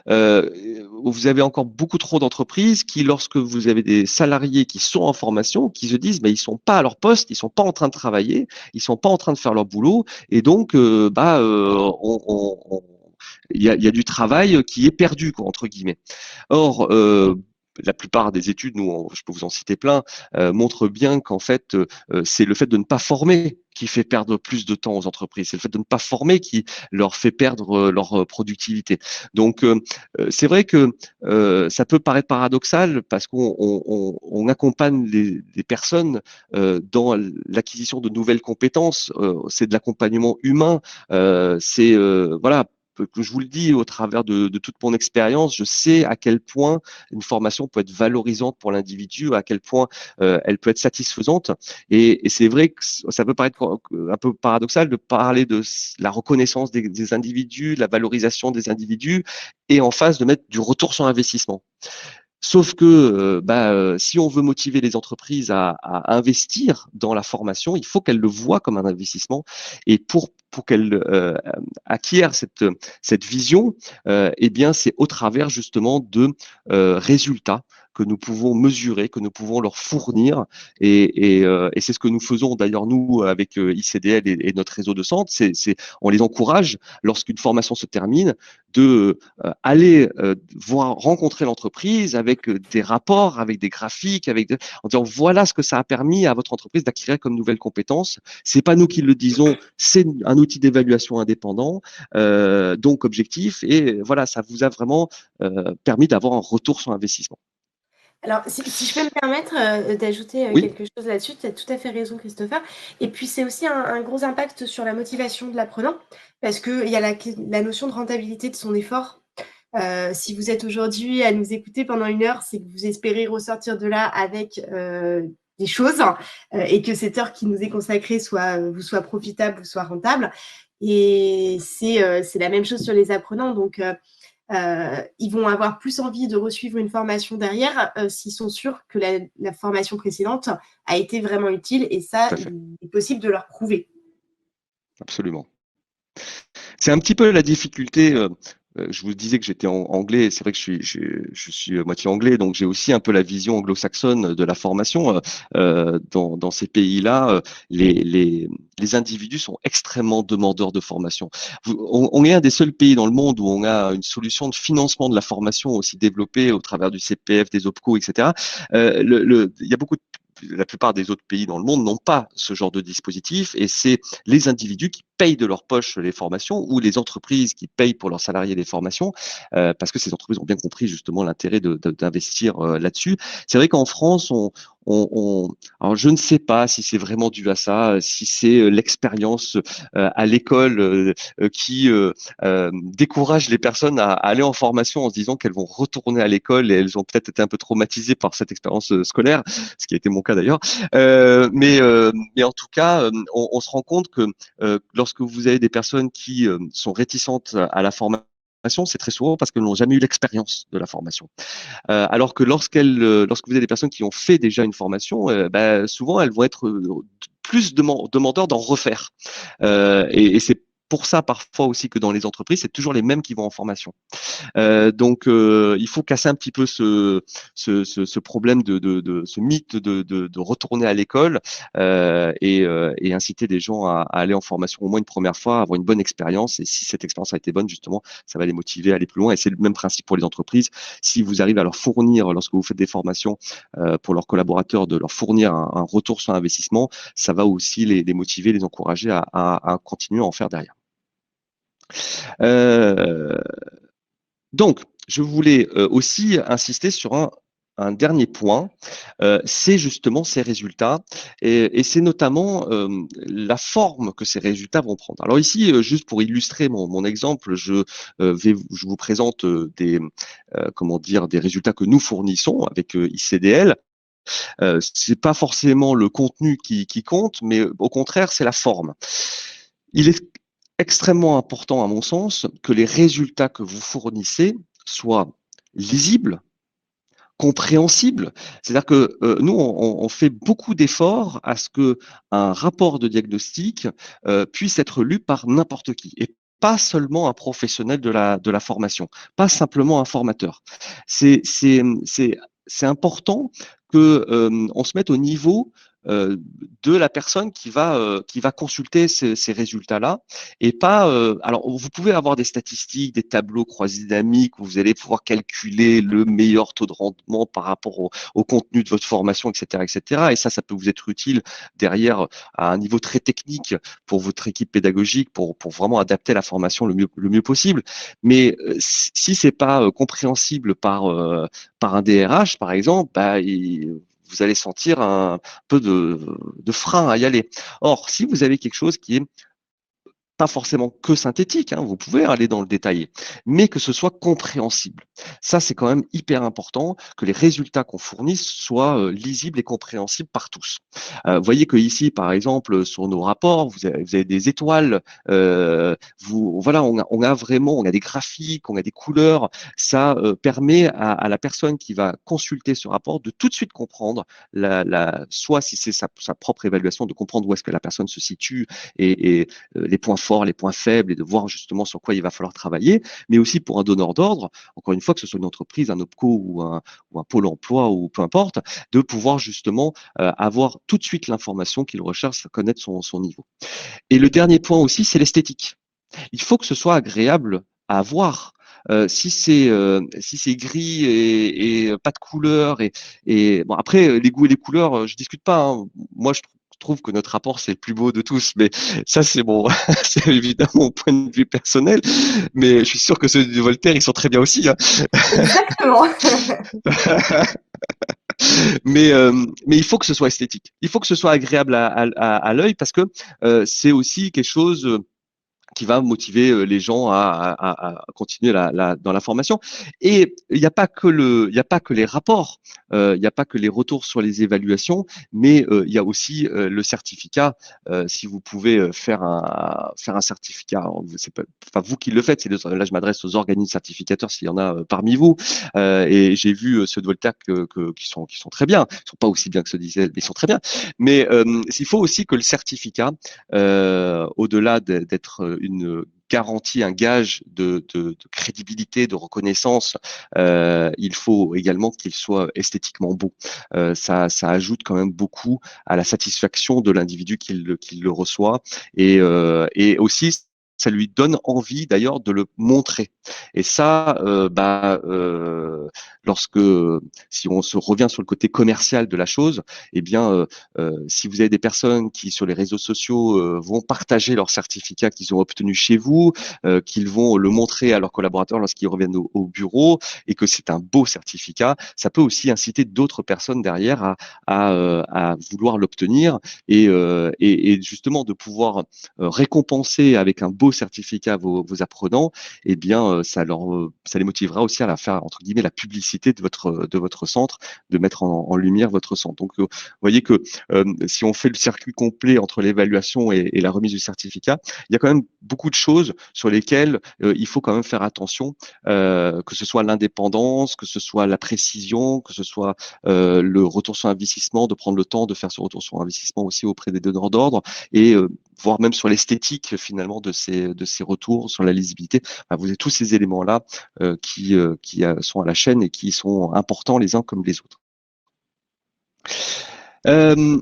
Vous avez encore beaucoup trop d'entreprises qui, lorsque vous avez des salariés qui sont en formation, qui se disent, ils sont pas à leur poste, ils sont pas en train de travailler, ils sont pas en train de faire leur boulot, et donc, il y a du travail qui est perdu, quoi, entre guillemets. Or, la plupart des études, je peux vous en citer plein, montrent bien qu'en fait, c'est le fait de ne pas former qui fait perdre plus de temps aux entreprises. C'est le fait de ne pas former qui leur fait perdre leur productivité. Donc, c'est vrai que ça peut paraître paradoxal parce qu'on accompagne les personnes dans l'acquisition de nouvelles compétences. C'est de l'accompagnement humain. Voilà. Que je vous le dis au travers de toute mon expérience, je sais à quel point une formation peut être valorisante pour l'individu, à quel point elle peut être satisfaisante. Et c'est vrai que ça peut paraître un peu paradoxal de parler de la reconnaissance des individus, de la valorisation des individus, et en face de mettre du retour sur investissement. Sauf que si on veut motiver les entreprises à investir dans la formation, il faut qu'elles le voient comme un investissement. Et pour qu'elles acquièrent cette vision, eh bien, c'est au travers justement de résultats que nous pouvons mesurer, que nous pouvons leur fournir. Et c'est ce que nous faisons d'ailleurs, nous, avec ICDL et notre réseau de centres. On les encourage, lorsqu'une formation se termine, de aller voir rencontrer l'entreprise avec des rapports, avec des graphiques, en disant voilà ce que ça a permis à votre entreprise d'acquérir comme nouvelles compétences. C'est pas nous qui le disons, c'est un outil d'évaluation indépendant, donc objectif, et voilà, ça vous a vraiment permis d'avoir un retour sur investissement. Alors, si je peux me permettre d'ajouter Oui, quelque chose là-dessus, tu as tout à fait raison, Christopher. Et puis, c'est aussi un gros impact sur la motivation de l'apprenant, parce qu'il y a la notion de rentabilité de son effort. Si vous êtes aujourd'hui à nous écouter pendant 1 heure, c'est que vous espérez ressortir de là avec des choses et que cette heure qui nous est consacrée vous soit profitable, vous soit rentable. Et c'est la même chose sur les apprenants. Donc, ils vont avoir plus envie de resuivre une formation derrière s'ils sont sûrs que la formation précédente a été vraiment utile. Et ça, tout à fait, il est possible de leur prouver. absolument. C'est un petit peu la difficulté. Je vous disais que j'étais anglais. C'est vrai que je suis moitié anglais, donc j'ai aussi un peu la vision anglo-saxonne de la formation. Dans ces pays-là, les individus sont extrêmement demandeurs de formation. On est un des seuls pays dans le monde où on a une solution de financement de la formation aussi développée au travers du CPF, des OPCO, etc. Il y a la plupart des autres pays dans le monde n'ont pas ce genre de dispositif, et c'est les individus qui payent de leur poche les formations, ou les entreprises qui payent pour leurs salariés les formations, parce que ces entreprises ont bien compris justement l'intérêt d'investir là-dessus. C'est vrai qu'en France, alors je ne sais pas si c'est vraiment dû à ça, si c'est l'expérience à l'école qui décourage les personnes à aller en formation en se disant qu'elles vont retourner à l'école, et elles ont peut-être été un peu traumatisées par cette expérience scolaire, ce qui a été mon cas d'ailleurs. Mais en tout cas, on se rend compte que lorsque vous avez des personnes qui sont réticentes à la formation, c'est très souvent parce qu'elles n'ont jamais eu l'expérience de la formation. Alors que lorsque vous avez des personnes qui ont fait déjà une formation, souvent elles vont être plus demandeurs d'en refaire. Et c'est pour ça parfois aussi que dans les entreprises, c'est toujours les mêmes qui vont en formation. Donc, il faut casser un petit peu ce problème ce mythe de retourner à l'école, et inciter des gens à aller en formation au moins une première fois, avoir une bonne expérience. Et si cette expérience a été bonne, justement, ça va les motiver à aller plus loin. Et c'est le même principe pour les entreprises. Si vous arrivez à leur fournir, lorsque vous faites des formations pour leurs collaborateurs, de leur fournir un retour sur investissement, ça va aussi les motiver, les encourager à continuer à en faire derrière. Euh, donc, je voulais aussi insister sur un dernier point, c'est justement ces résultats et c'est notamment la forme que ces résultats vont prendre. Alors ici, juste pour illustrer mon exemple, je vous présente comment dire, des résultats que nous fournissons avec ICDL. C'est pas forcément le contenu qui compte, mais au contraire, c'est la forme. Il est extrêmement important, à mon sens, que les résultats que vous fournissez soient lisibles, compréhensibles. C'est-à-dire que nous, on fait beaucoup d'efforts à ce que un rapport de diagnostic puisse être lu par n'importe qui et pas seulement un professionnel de la formation, pas simplement un formateur. C'est c'est c'est c'est important que on se mette au niveau euh, de la personne qui va consulter ces résultats-là et pas. Alors, vous pouvez avoir des statistiques, des tableaux croisés dynamiques où vous allez pouvoir calculer le meilleur taux de rendement par rapport au contenu de votre formation, etc., etc. Et ça peut vous être utile derrière à un niveau très technique pour votre équipe pédagogique, pour vraiment adapter la formation le mieux possible. Mais si c'est pas compréhensible par un DRH, par exemple, bah, vous allez sentir un peu de frein à y aller. Or, si vous avez quelque chose qui est pas forcément que synthétique, hein, vous pouvez aller dans le détail, mais que ce soit compréhensible. Ça, c'est quand même hyper important que les résultats qu'on fournisse soient lisibles et compréhensibles par tous. Vous voyez que ici, par exemple, sur nos rapports, vous avez des étoiles, voilà, on a des graphiques, on a des couleurs. Ça permet à la personne qui va consulter ce rapport de tout de suite comprendre, soit si c'est sa propre évaluation, de comprendre où est-ce que la personne se situe et les points forts, les points faibles et de voir justement sur quoi il va falloir travailler, mais aussi pour un donneur d'ordre, encore une fois, que ce soit une entreprise, un OPCO ou un pôle emploi ou peu importe, de pouvoir justement avoir tout de suite l'information qu'il recherche, connaître son niveau. Et le dernier point aussi, c'est l'esthétique. Il faut que ce soit agréable à voir. Si c'est gris et pas de couleur et bon après les goûts et les couleurs je discute pas hein. Moi je trouve que notre rapport c'est le plus beau de tous mais ça c'est bon c'est évidemment mon point de vue personnel mais je suis sûr que ceux de Voltaire ils sont très bien aussi hein. Exactement. Mais il faut que ce soit esthétique il faut que ce soit agréable à l'œil parce que c'est aussi quelque chose qui va motiver les gens à continuer dans la formation. Et il n'y a pas que les rapports, il n'y a pas que les retours sur les évaluations, mais il y a aussi le certificat. Si vous pouvez faire un certificat, c'est pas, enfin vous qui le faites, là je m'adresse aux organismes certificateurs s'il y en a parmi vous. Et j'ai vu ceux de Voltaire qui sont très bien. Ils sont pas aussi bien que ceux d'Israël, mais ils sont très bien. Mais il faut aussi que le certificat au-delà d'être une garantie, un gage de crédibilité, de reconnaissance, il faut également qu'il soit esthétiquement beau. Ça ajoute quand même beaucoup à la satisfaction de l'individu qui le reçoit et aussi ça lui donne envie d'ailleurs de le montrer. Et ça, lorsque, si on se revient sur le côté commercial de la chose, eh bien, si vous avez des personnes qui sur les réseaux sociaux vont partager leur certificat qu'ils ont obtenu chez vous, qu'ils vont le montrer à leurs collaborateurs lorsqu'ils reviennent au bureau, et que c'est un beau certificat, ça peut aussi inciter d'autres personnes derrière à vouloir l'obtenir et justement de pouvoir récompenser avec un beau certificat vos apprenants, eh bien, ça les motivera aussi à faire entre guillemets la publicité de votre centre, de mettre en lumière votre centre. Donc, vous voyez que si on fait le circuit complet entre l'évaluation et la remise du certificat, il y a quand même beaucoup de choses sur lesquelles il faut quand même faire attention, que ce soit l'indépendance, que ce soit la précision, que ce soit le retour sur investissement, de prendre le temps de faire ce retour sur investissement aussi auprès des donneurs d'ordre et voire même sur l'esthétique finalement de ces retours, sur la lisibilité. Enfin, vous avez tous ces éléments-là qui sont à la chaîne et qui sont importants les uns comme les autres. Euh,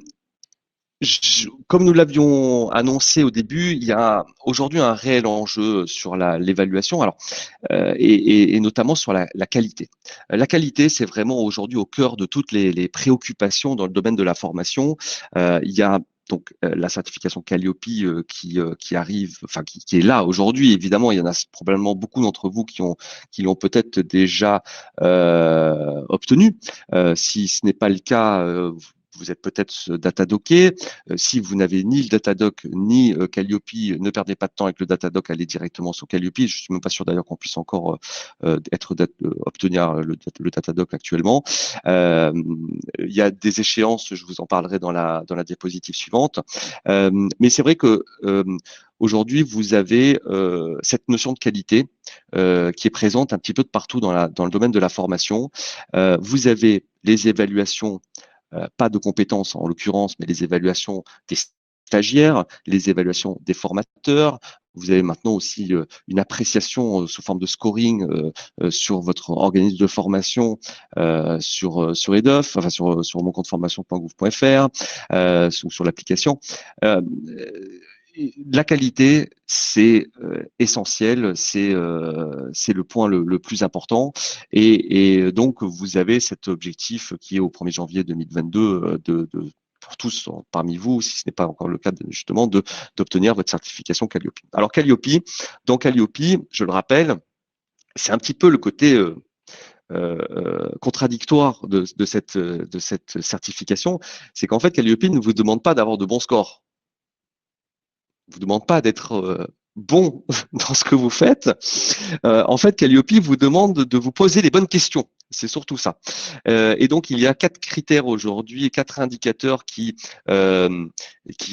comme nous l'avions annoncé au début, il y a aujourd'hui un réel enjeu sur l'évaluation, alors et notamment sur la qualité. La qualité, c'est vraiment aujourd'hui au cœur de toutes les préoccupations dans le domaine de la formation. Il y a donc la certification Calliope qui arrive, enfin qui est là aujourd'hui. Évidemment, il y en a probablement beaucoup d'entre vous qui l'ont peut-être déjà obtenu. Si ce n'est pas le cas, vous êtes peut-être datadocké. Si vous n'avez ni le Datadoc ni Calliope, ne perdez pas de temps avec le Datadoc, allez directement sur Calliope. Je suis même pas sûr d'ailleurs qu'on puisse encore obtenir le Datadoc actuellement. Il y a des échéances, je vous en parlerai dans la diapositive suivante. Mais c'est vrai que aujourd'hui, vous avez cette notion de qualité qui est présente un petit peu de partout dans le domaine de la formation. Vous avez les évaluations, pas de compétences en l'occurrence, mais les évaluations des stagiaires, les évaluations des formateurs. Vous avez maintenant aussi une appréciation sous forme de scoring sur votre organisme de formation sur EDOF, enfin sur mon compte formation.gouv.fr, sur l'application. La qualité, c'est essentiel, c'est le point le plus important. Et donc, vous avez cet objectif qui est au 1er janvier 2022 pour tous parmi vous, si ce n'est pas encore le cas, justement, d'obtenir votre certification Calliope. Alors, dans Calliope, je le rappelle, c'est un petit peu le côté contradictoire de cette certification, c'est qu'en fait, Calliope ne vous demande pas d'avoir de bons scores. Vous demande pas d'être bon dans ce que vous faites. En fait, Calliope vous demande de vous poser les bonnes questions. C'est surtout ça. Et donc, il y a 4 critères aujourd'hui, 4 indicateurs qui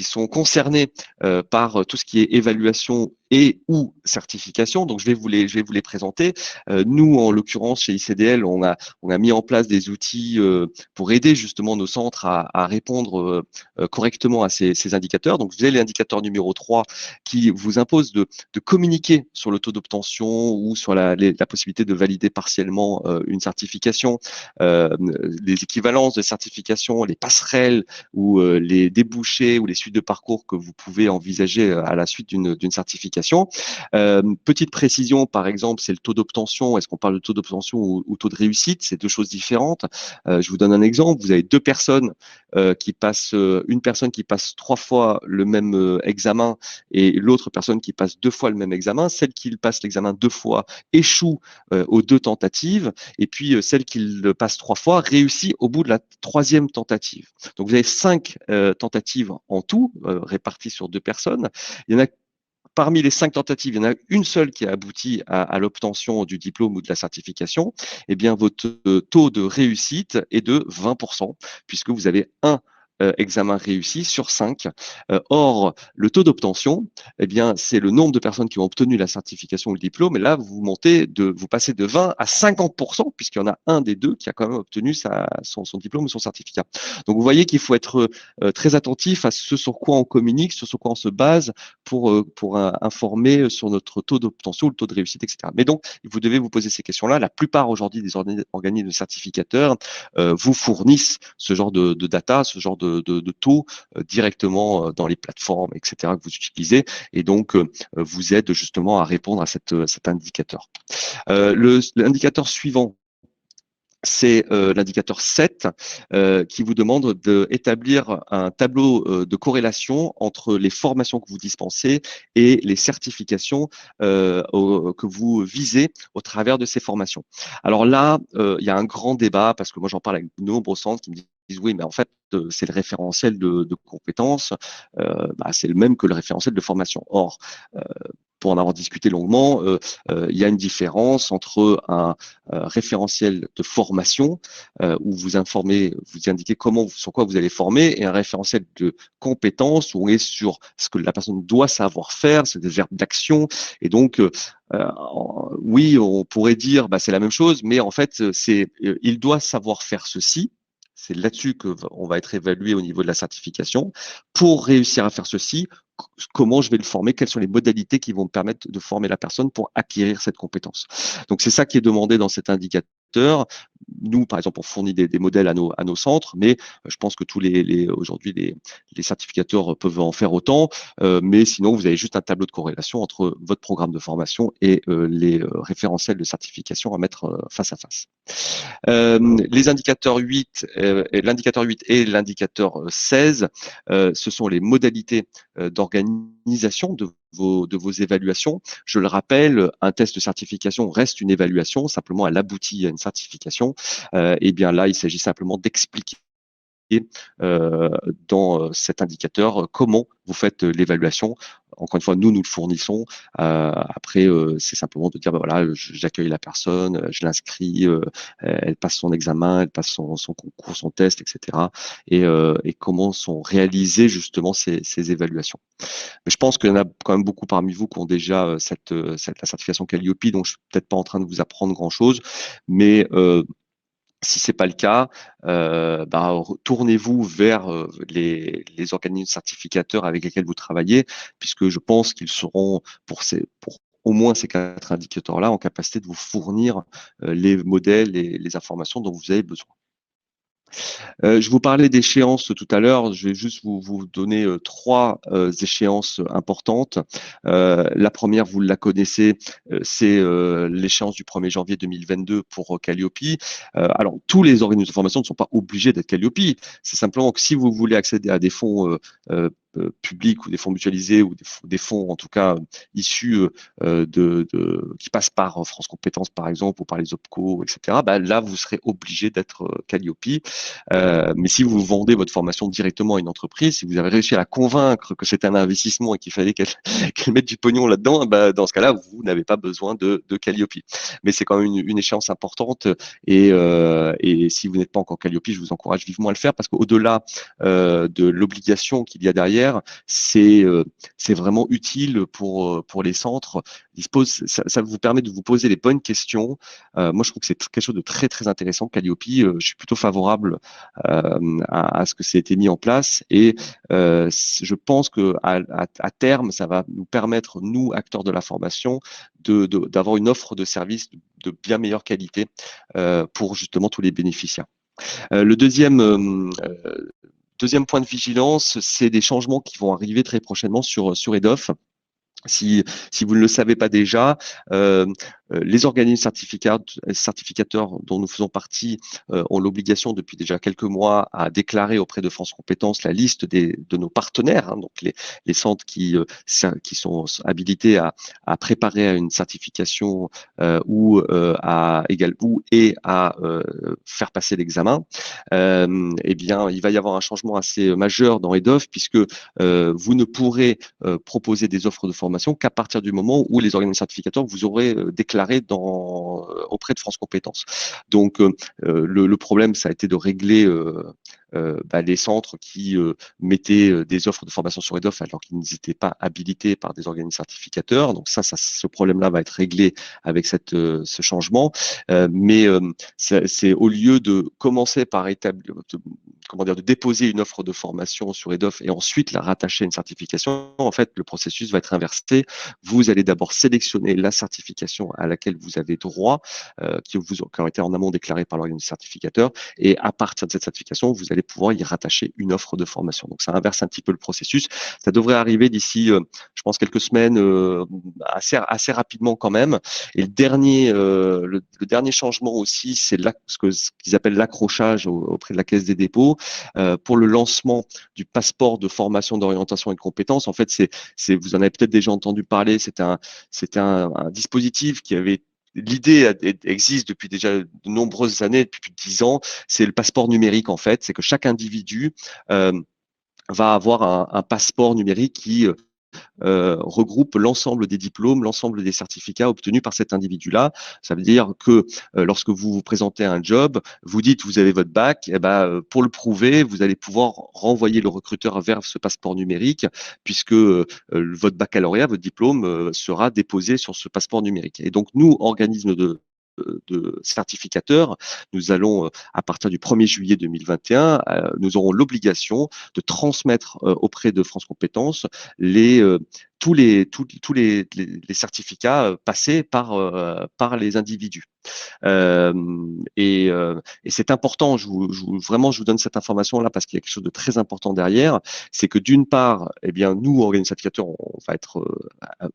sont concernés par tout ce qui est évaluation et ou certification. Donc, je vais vous les présenter. Nous, en l'occurrence, chez ICDL, on a mis en place des outils pour aider justement nos centres à répondre correctement à ces indicateurs. Donc, vous avez l'indicateur numéro 3 qui vous impose de communiquer sur le taux d'obtention ou sur la possibilité de valider partiellement une certification, les équivalences de certification, les passerelles ou les débouchés ou les suites de parcours que vous pouvez envisager à la suite d'une certification. Petite précision, par exemple, c'est le taux d'obtention. Est-ce qu'on parle de taux d'obtention ou taux de réussite? C'est deux choses différentes. Je vous donne un exemple. Vous avez deux personnes qui passent, une personne qui passe 3 fois le même examen et l'autre personne qui passe 2 fois le même examen. Celle qui passe l'examen 2 fois échoue aux 2 tentatives, et puis celle qui le passe 3 fois réussit au bout de la 3e tentative. Donc vous avez 5 tentatives en tout, réparties sur 2 personnes. Il y en a Parmi les 5 tentatives, il y en a une seule qui a abouti à l'obtention du diplôme ou de la certification. Eh bien, votre taux de réussite est de 20%, puisque vous avez un examen réussi sur 5. Or, le taux d'obtention, eh bien, c'est le nombre de personnes qui ont obtenu la certification ou le diplôme. Et là, vous passez de 20 à 50%, puisqu'il y en a un des deux qui a quand même obtenu son diplôme ou son certificat. Donc, vous voyez qu'il faut être très attentif à ce sur quoi on communique, ce sur quoi on se base pour informer sur notre taux d'obtention, le taux de réussite, etc. Mais donc, vous devez vous poser ces questions-là. La plupart aujourd'hui des organismes certificateurs vous fournissent ce genre de data, ce genre de taux directement dans les plateformes, etc. que vous utilisez, et donc vous aide justement à répondre à cet indicateur. L'indicateur suivant, c'est l'indicateur 7 qui vous demande d'établir un tableau de corrélation entre les formations que vous dispensez et les certifications que vous visez au travers de ces formations. Alors là, il y a un grand débat, parce que moi j'en parle avec de nombreux centres qui me disent oui, mais en fait, c'est le référentiel de compétences, c'est le même que le référentiel de formation. Or, pour en avoir discuté longuement, il y a une différence entre un référentiel de formation où vous indiquez sur quoi vous allez former, et un référentiel de compétences où on est sur ce que la personne doit savoir faire, c'est des verbes d'action. Et donc, oui, on pourrait dire c'est la même chose, mais en fait, il doit savoir faire ceci. C'est là-dessus qu'on va être évalué au niveau de la certification. Pour réussir à faire ceci, comment je vais le former, quelles sont les modalités qui vont me permettre de former la personne pour acquérir cette compétence. Donc, c'est ça qui est demandé dans cet indicateur. Nous, par exemple, on fournit des modèles à nos centres, mais je pense que aujourd'hui, les certificateurs peuvent en faire autant. Mais sinon, vous avez juste un tableau de corrélation entre votre programme de formation et les référentiels de certification à mettre face à face. Les indicateurs 8, l'indicateur 8 et l'indicateur 16, ce sont les modalités d'organisation de vos évaluations. Je le rappelle, un test de certification reste une évaluation, simplement elle aboutit à une certification. Et bien là, il s'agit simplement d'expliquer dans cet indicateur comment vous faites l'évaluation. Encore une fois, nous le fournissons. Après, c'est simplement de dire, bah, voilà, j'accueille la personne, je l'inscris, elle passe son examen, elle passe son concours, son test, etc. Et comment sont réalisées justement ces évaluations. Mais je pense qu'il y en a quand même beaucoup parmi vous qui ont déjà la certification Calliope, donc je suis peut-être pas en train de vous apprendre grand-chose, mais si c'est pas le cas, tournez-vous vers les organismes certificateurs avec lesquels vous travaillez, puisque je pense qu'ils seront pour au moins ces 4 indicateurs-là en capacité de vous fournir les modèles et les informations dont vous avez besoin. Je vous parlais d'échéances tout à l'heure. Je vais juste vous donner 3 échéances importantes. La première, vous la connaissez, c'est l'échéance du 1er janvier 2022 pour Calliope. Alors, tous les organismes de formation ne sont pas obligés d'être Calliope. C'est simplement que si vous voulez accéder à des fonds publics ou des fonds mutualisés ou des fonds en tout cas issus qui passent par France Compétences par exemple ou par les OPCO, etc. Là, vous serez obligé d'être Calliope. Mais si vous vendez votre formation directement à une entreprise, si vous avez réussi à la convaincre que c'est un investissement et qu'il fallait qu'elle qu'elle mette du pognon là-dedans, dans ce cas-là, vous n'avez pas besoin de Calliope. Mais c'est quand même une échéance importante et si vous n'êtes pas encore Calliope, je vous encourage vivement à le faire parce qu'au-delà de l'obligation qu'il y a derrière, c'est vraiment utile pour les centres. Ça vous permet de vous poser les bonnes questions. Moi, je trouve que c'est quelque chose de très très intéressant. Calliope, je suis plutôt favorable à ce que ça ait été mis en place et je pense que à terme, ça va nous permettre, nous acteurs de la formation, d'avoir une offre de services de bien meilleure qualité pour justement tous les bénéficiaires. Le deuxième point de vigilance, c'est des changements qui vont arriver très prochainement sur EDOF. Si vous ne le savez pas déjà, les organismes certificateurs dont nous faisons partie ont l'obligation depuis déjà quelques mois à déclarer auprès de France Compétences la liste de nos partenaires, hein, donc les centres qui sont habilités à préparer à une certification ou à faire passer l'examen. Eh bien, il va y avoir un changement assez majeur dans EDOF puisque vous ne pourrez proposer des offres de formation qu'à partir du moment où les organismes certificateurs vous aurez déclaré auprès de France Compétences. Donc, le problème, ça a été de régler les centres qui mettaient des offres de formation sur EDOF alors qu'ils n'étaient pas habilités par des organismes certificateurs. Donc ce problème-là va être réglé avec ce changement. Mais c'est au lieu de commencer par de déposer une offre de formation sur EDOF et ensuite la rattacher à une certification, en fait, le processus va être inversé. Vous allez d'abord sélectionner la certification à laquelle vous avez droit, qui a été en amont déclarée par l'organisme certificateur, et à partir de cette certification, vous allez pouvoir y rattacher une offre de formation. Donc, ça inverse un petit peu le processus. Ça devrait arriver d'ici, je pense, quelques semaines, assez rapidement quand même. Et le dernier changement aussi, c'est ce qu'ils appellent l'accrochage auprès de la Caisse des dépôts. Pour le lancement du passeport de formation, d'orientation et de compétences, en fait, vous en avez peut-être déjà entendu parler, c'est un dispositif qui avait l'idée existe depuis déjà de nombreuses années, depuis plus de 10 ans. C'est le passeport numérique, en fait. C'est que chaque individu va avoir un passeport numérique qui regroupe l'ensemble des diplômes, l'ensemble des certificats obtenus par cet individu-là. Ça veut dire que lorsque vous vous présentez à un job, vous dites vous avez votre bac, et pour le prouver, vous allez pouvoir renvoyer le recruteur vers ce passeport numérique, puisque votre baccalauréat, votre diplôme sera déposé sur ce passeport numérique. Et donc nous, organismes de certificateurs, nous allons, à partir du 1er juillet 2021, nous aurons l'obligation de transmettre auprès de France Compétences les certificats passés par les individus. Euh, et c'est important, vraiment, je vous donne cette information-là parce qu'il y a quelque chose de très important derrière. C'est que d'une part, eh bien, nous, organismes certificateurs, on va être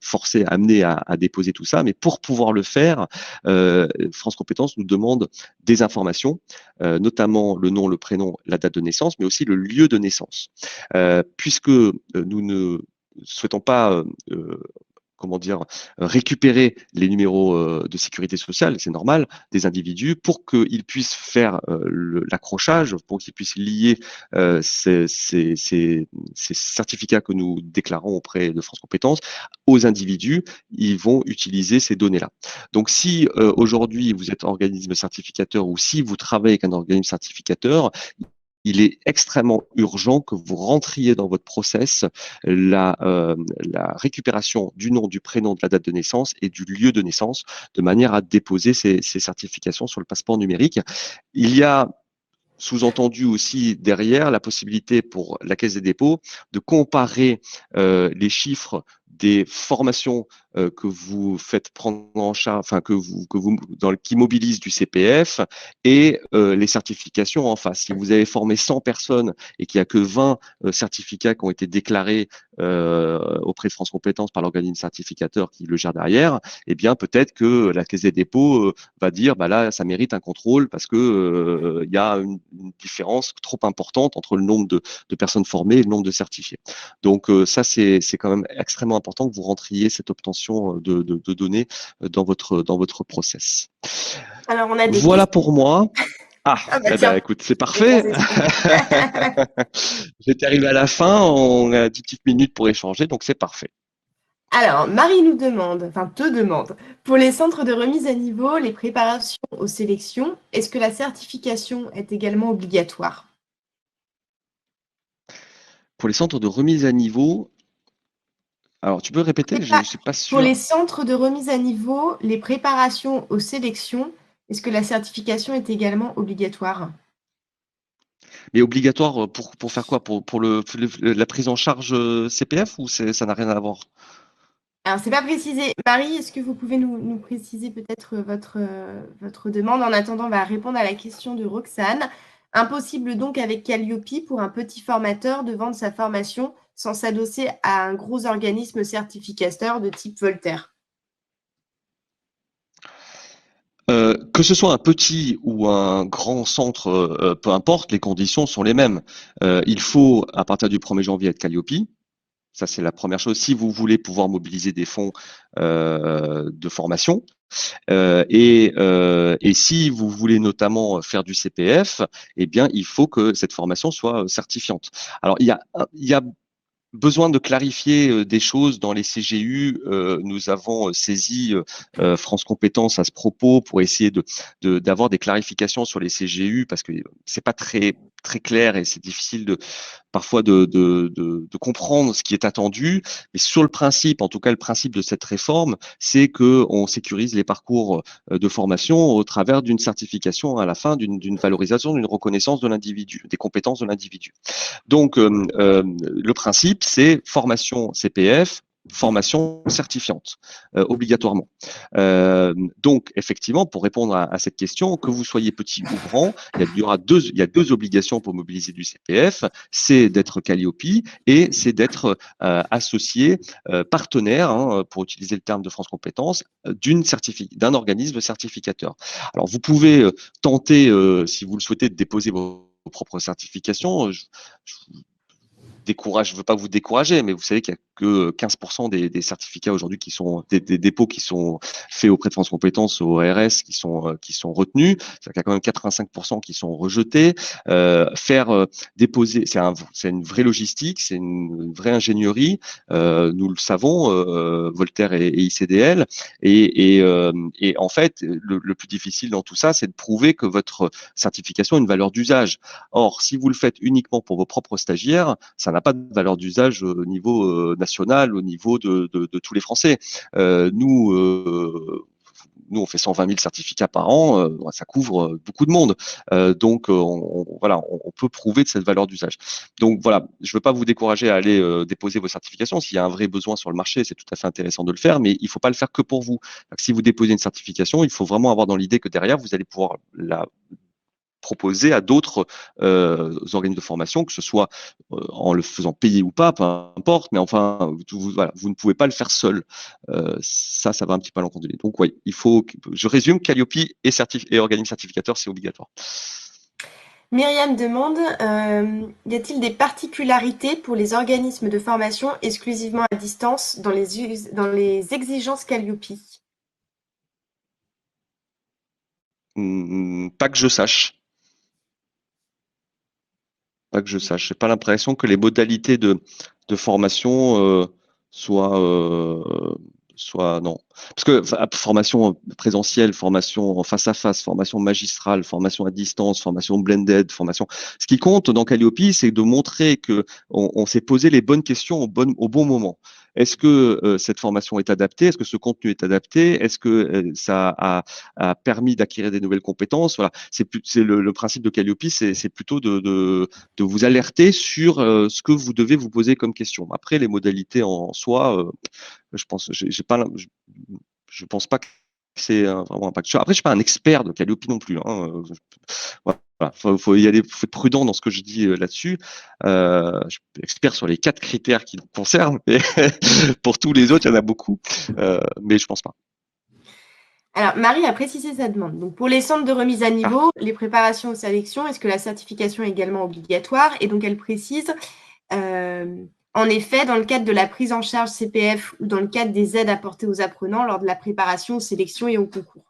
forcés, amenés à déposer tout ça, mais pour pouvoir le faire, France Compétences nous demande des informations, notamment le nom, le prénom, la date de naissance, mais aussi le lieu de naissance. Puisque nous ne souhaitons pas comment dire, récupérer les numéros de sécurité sociale, c'est normal, des individus, pour qu'ils puissent faire l'accrochage, pour qu'ils puissent lier ces certificats que nous déclarons auprès de France Compétences aux individus, ils vont utiliser ces données-là. Donc si aujourd'hui vous êtes organisme certificateur ou si vous travaillez avec un organisme certificateur, il est extrêmement urgent que vous rentriez dans votre process la récupération du nom, du prénom, de la date de naissance et du lieu de naissance, de manière à déposer ces certifications sur le passeport numérique. Il y a sous-entendu aussi derrière la possibilité pour la Caisse des dépôts de comparer les chiffres des formations que vous faites prendre en charge, enfin qui mobilisent du CPF et les certifications en face. Si vous avez formé 100 personnes et qu'il n'y a que 20 certificats qui ont été déclarés auprès de France Compétences par l'organisme certificateur qui le gère derrière, eh bien peut-être que la Caisse des dépôts va dire bah là ça mérite un contrôle parce que il y a une différence trop importante entre le nombre de personnes formées et le nombre de certifiés. Donc ça c'est quand même extrêmement important que vous rentriez cette obtention de données dans votre process. Alors, on a des Voilà questions. pour moi. Ah, Ah bah eh ben, tiens, écoute, c'est je vais faire parfait. des signes. J'étais arrivé à la fin, on a 10 petites minutes pour échanger, donc c'est parfait. Alors, Marie nous demande, enfin te demande, pour les centres de remise à niveau, les préparations aux sélections, est-ce que la certification est également obligatoire? Pour les centres de remise à niveau, alors tu peux répéter, je ne suis pas Pour les sûr. centres de remise à niveau, les préparations aux sélections, est-ce que la certification est également obligatoire? Mais obligatoire pour faire quoi? Pour la prise en charge CPF ou ça n'a rien à voir? Alors, c'est pas précisé. Marie, est-ce que vous pouvez nous préciser peut-être votre demande? En attendant, on va répondre à la question de Roxane. Impossible donc avec Calliope pour un petit formateur de vendre sa formation sans s'adosser à un gros organisme certificateur de type Voltaire. Que ce soit un petit ou un grand centre, peu importe, les conditions sont les mêmes. Il faut, à partir du 1er janvier, être Calliope. Ça, c'est la première chose. Si vous voulez pouvoir mobiliser des fonds de formation, et si vous voulez notamment faire du CPF, eh bien, il faut que cette formation soit certifiante. Alors, il y a besoin de clarifier des choses dans les CGU. Nous avons saisi France Compétences à ce propos pour essayer d'avoir des clarifications sur les CGU parce que c'est pas très clair et c'est difficile parfois de comprendre ce qui est attendu. Mais sur le principe, en tout cas le principe de cette réforme, c'est que on sécurise les parcours de formation au travers d'une certification à la fin, d'une valorisation, d'une reconnaissance de l'individu, des compétences de l'individu. Donc, le principe, c'est formation CPF, formation certifiante, obligatoirement. Donc, effectivement, pour répondre à cette question, que vous soyez petit ou grand, il y a deux obligations pour mobiliser du CPF, c'est d'être Calliope et c'est d'être associé, partenaire, hein, pour utiliser le terme de France Compétences, d'un organisme certificateur. Alors, vous pouvez tenter, si vous le souhaitez, de déposer vos propres certifications. Je je veux pas vous décourager, mais vous savez qu'il y a que 15% des certificats aujourd'hui qui sont des dépôts qui sont faits auprès de France Compétences au RS qui sont retenus. C'est-à-dire qu'il y a quand même 85% qui sont rejetés. Déposer, c'est une vraie logistique, c'est une vraie ingénierie. Nous le savons, Voltaire et ICDL. Et en fait, le plus difficile dans tout ça, c'est de prouver que votre certification a une valeur d'usage. Or, si vous le faites uniquement pour vos propres stagiaires, ça n'a pas de valeur d'usage au niveau national, au niveau de tous les Français. Nous, nous, on fait 120 000 certificats par an, ça couvre beaucoup de monde. Donc, voilà, on peut prouver de cette valeur d'usage. Donc, voilà, je ne veux pas vous décourager à aller déposer vos certifications. S'il y a un vrai besoin sur le marché, c'est tout à fait intéressant de le faire, mais il ne faut pas le faire que pour vous. Donc, si vous déposez une certification, il faut vraiment avoir dans l'idée que derrière, vous allez pouvoir la proposer à d'autres organismes de formation, que ce soit en le faisant payer ou pas, peu importe, mais enfin, voilà, vous ne pouvez pas le faire seul. Ça va un petit peu à l'encontre de l'idée. Donc, oui, je résume, Calliope et organisme certificateur, c'est obligatoire. Myriam demande, y a-t-il des particularités pour les organismes de formation exclusivement à distance dans les exigences Calliope? Pas que je sache. Pas que je sache. J'ai pas l'impression que les modalités de formation soient, non. Parce que formation présentielle, formation en face à face, formation magistrale, formation à distance, formation blended, formation. Ce qui compte dans Calliope, c'est de montrer que on s'est posé les bonnes questions au bon moment. Est-ce que cette formation est adaptée? Est-ce que ce contenu est adapté? Est-ce que ça a permis d'acquérir des nouvelles compétences? Voilà, c'est le principe de Calliope, c'est plutôt de vous alerter sur ce que vous devez vous poser comme question. Après, les modalités en soi, je pense, je pense pas que c'est vraiment impactueux. Après, je suis pas un expert de Calliope non plus. Voilà. Faut y aller, faut être prudent dans ce que je dis là-dessus. Je suis expert sur les 4 critères qui nous concernent, mais pour tous les autres, il y en a beaucoup, mais je pense pas. Alors, Marie a précisé sa demande. Donc, pour les centres de remise à Ah. niveau, les préparations aux sélections, est-ce que la certification est également obligatoire? Et donc, elle précise, en effet, dans le cadre de la prise en charge CPF ou dans le cadre des aides apportées aux apprenants lors de la préparation aux sélections et au concours.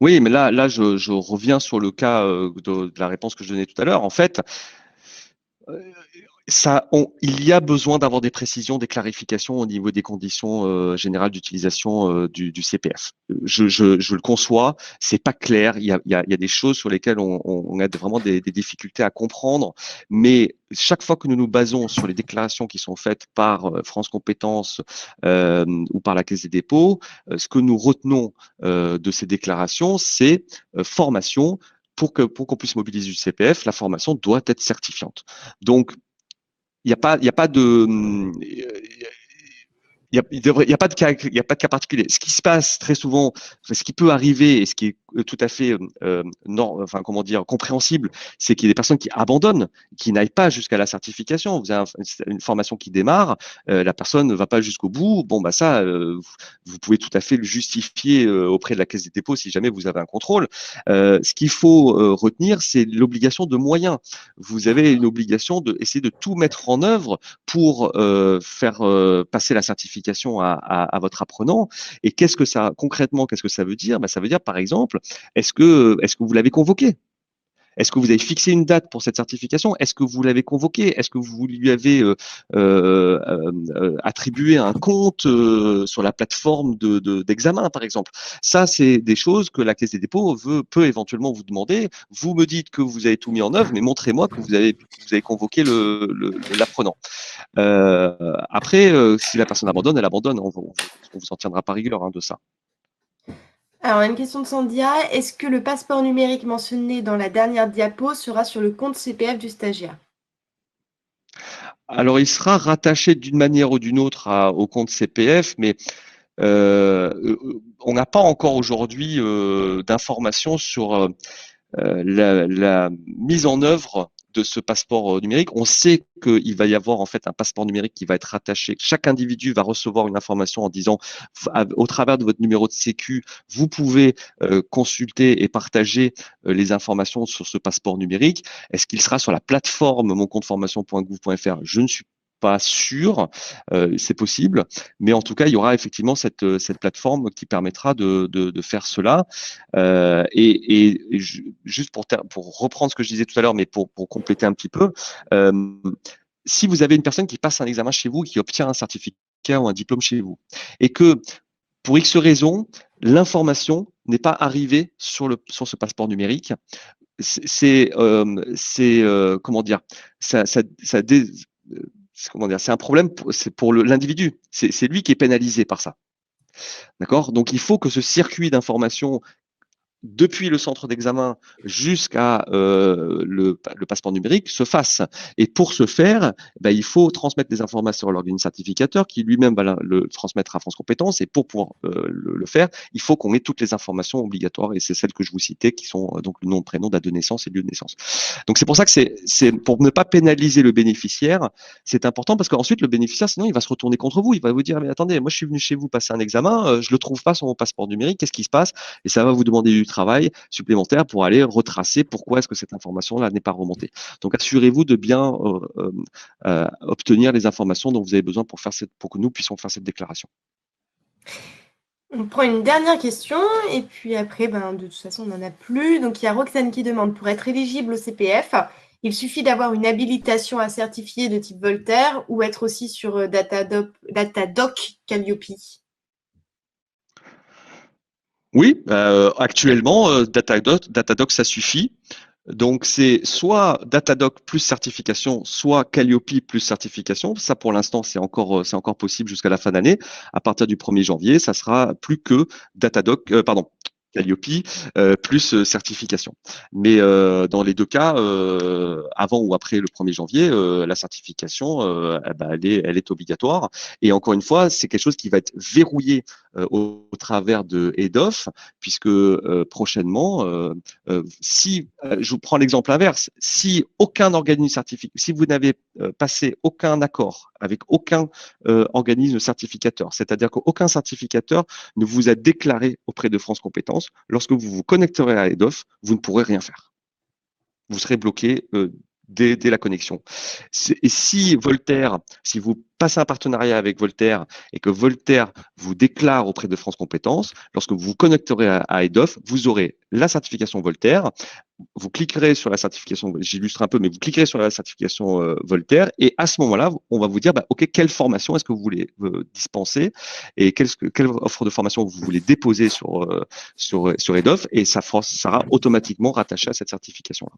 Oui, mais là, je reviens sur le cas de la réponse que je donnais tout à l'heure. En fait, il y a besoin d'avoir des précisions, des clarifications au niveau des conditions générales d'utilisation du CPF. Je le conçois, c'est pas clair. Il y a des choses sur lesquelles on a vraiment des difficultés à comprendre, mais chaque fois que nous nous basons sur les déclarations qui sont faites par France Compétences ou par la Caisse des dépôts, ce que nous retenons de ces déclarations, c'est formation. Pour qu'on puisse mobiliser du CPF, la formation doit être certifiante. Donc, il y a pas de, il y a pas de cas, il y a pas de cas particulier. Ce qui se passe très souvent, ce qui peut arriver et ce qui est tout à fait enfin comment dire, compréhensible, c'est qu'il y a des personnes qui abandonnent, qui n'aillent pas jusqu'à la certification. Vous avez une formation qui démarre, la personne ne va pas jusqu'au bout. Bon bah ça, vous pouvez tout à fait le justifier auprès de la Caisse des dépôts si jamais vous avez un contrôle. Ce qu'il faut retenir, c'est l'obligation de moyens. Vous avez une obligation de essayer de tout mettre en œuvre pour faire passer la certification à votre apprenant. Et concrètement, qu'est-ce que ça veut dire? Ça veut dire, par exemple, est-ce que vous l'avez convoqué? Est-ce que vous avez fixé une date pour cette certification? Est-ce que vous l'avez convoqué? Est-ce que vous lui avez attribué un compte sur la plateforme d'examen, par exemple? Ça, c'est des choses que la Caisse des dépôts peut éventuellement vous demander. Vous me dites que vous avez tout mis en œuvre, mais montrez-moi que vous avez convoqué l'apprenant. Après, si la personne abandonne, elle abandonne. On vous en tiendra pas rigueur de ça. Alors, une question de Sandia. Est-ce que le passeport numérique mentionné dans la dernière diapo sera sur le compte CPF du stagiaire? Alors, il sera rattaché d'une manière ou d'une autre au compte CPF, mais on n'a pas encore aujourd'hui d'informations sur la mise en œuvre de ce passeport numérique. On sait qu'il va y avoir en fait un passeport numérique qui va être rattaché. Chaque individu va recevoir une information en disant, au travers de votre numéro de sécu, vous pouvez consulter et partager les informations sur ce passeport numérique. Est-ce qu'il sera sur la plateforme moncompteformation.gouv.fr? Je ne suis pas sûr, c'est possible, mais en tout cas, il y aura effectivement cette plateforme qui permettra de faire cela. Juste pour reprendre ce que je disais tout à l'heure, mais pour compléter un petit peu, si vous avez une personne qui passe un examen chez vous, qui obtient un certificat ou un diplôme chez vous, et que pour X raison, l'information n'est pas arrivée sur ce passeport numérique, comment dire, comment dire, c'est un problème pour l'individu. C'est lui qui est pénalisé par ça. D'accord? Donc, il faut que ce circuit d'information depuis le centre d'examen jusqu'à le passeport numérique se fasse. Et pour ce faire, ben, il faut transmettre des informations à l'organisme certificateur qui lui-même va le transmettre à France Compétences. Et pour pouvoir le faire, il faut qu'on ait toutes les informations obligatoires. Et c'est celles que je vous citais qui sont donc le nom, prénom, date de naissance et lieu de naissance. Donc c'est pour ça que c'est pour ne pas pénaliser le bénéficiaire, c'est important parce qu'ensuite le bénéficiaire, sinon il va se retourner contre vous. Il va vous dire, mais attendez, moi je suis venu chez vous passer un examen, je le trouve pas sur mon passeport numérique, qu'est-ce qui se passe? Et ça va vous demander du travail supplémentaire pour aller retracer pourquoi est-ce que cette information-là n'est pas remontée. Donc assurez-vous de bien obtenir les informations dont vous avez besoin pour que nous puissions faire cette déclaration. On prend une dernière question et puis après, de toute façon, on n'en a plus. Donc, il y a Roxane qui demande, pour être éligible au CPF, il suffit d'avoir une habilitation à certifier de type Voltaire ou être aussi sur Datadoc Calliope. Oui, actuellement, Datadoc, ça suffit. Donc, c'est soit Datadoc plus certification, soit Calliope plus certification. Ça, pour l'instant, c'est encore possible jusqu'à la fin d'année. À partir du 1er janvier, ça sera plus que Calliope plus certification. Mais dans les deux cas, avant ou après le 1er janvier, la certification, elle est obligatoire. Et encore une fois, c'est quelque chose qui va être verrouillé au travers de EDOF, puisque prochainement, si je vous prends l'exemple inverse, si aucun organisme certifié, si vous n'avez passé aucun accord avec aucun organisme certificateur, c'est-à-dire qu'aucun certificateur ne vous a déclaré auprès de France Compétences, lorsque vous vous connecterez à EDOF, vous ne pourrez rien faire. Vous serez bloqué dès la connexion. Et si vous passez un partenariat avec Voltaire et que Voltaire vous déclare auprès de France Compétences, lorsque vous vous connecterez à EDOF, vous aurez la certification Voltaire. Vous cliquerez sur la certification, j'illustre un peu, mais vous cliquerez sur la certification Voltaire et à ce moment-là, on va vous dire, OK, quelle formation est-ce que vous voulez dispenser et quelle offre de formation vous voulez déposer sur EDOF et ça sera automatiquement rattaché à cette certification-là.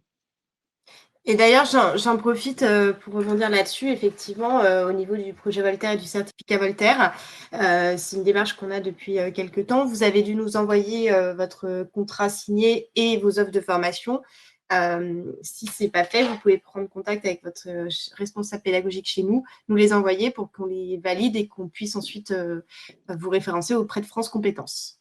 Et d'ailleurs, j'en profite pour rebondir là-dessus. Effectivement, au niveau du projet Voltaire et du certificat Voltaire, c'est une démarche qu'on a depuis quelques temps. Vous avez dû nous envoyer votre contrat signé et vos offres de formation. Si ce n'est pas fait, vous pouvez prendre contact avec votre responsable pédagogique chez nous, nous les envoyer pour qu'on les valide et qu'on puisse ensuite vous référencer auprès de France Compétences.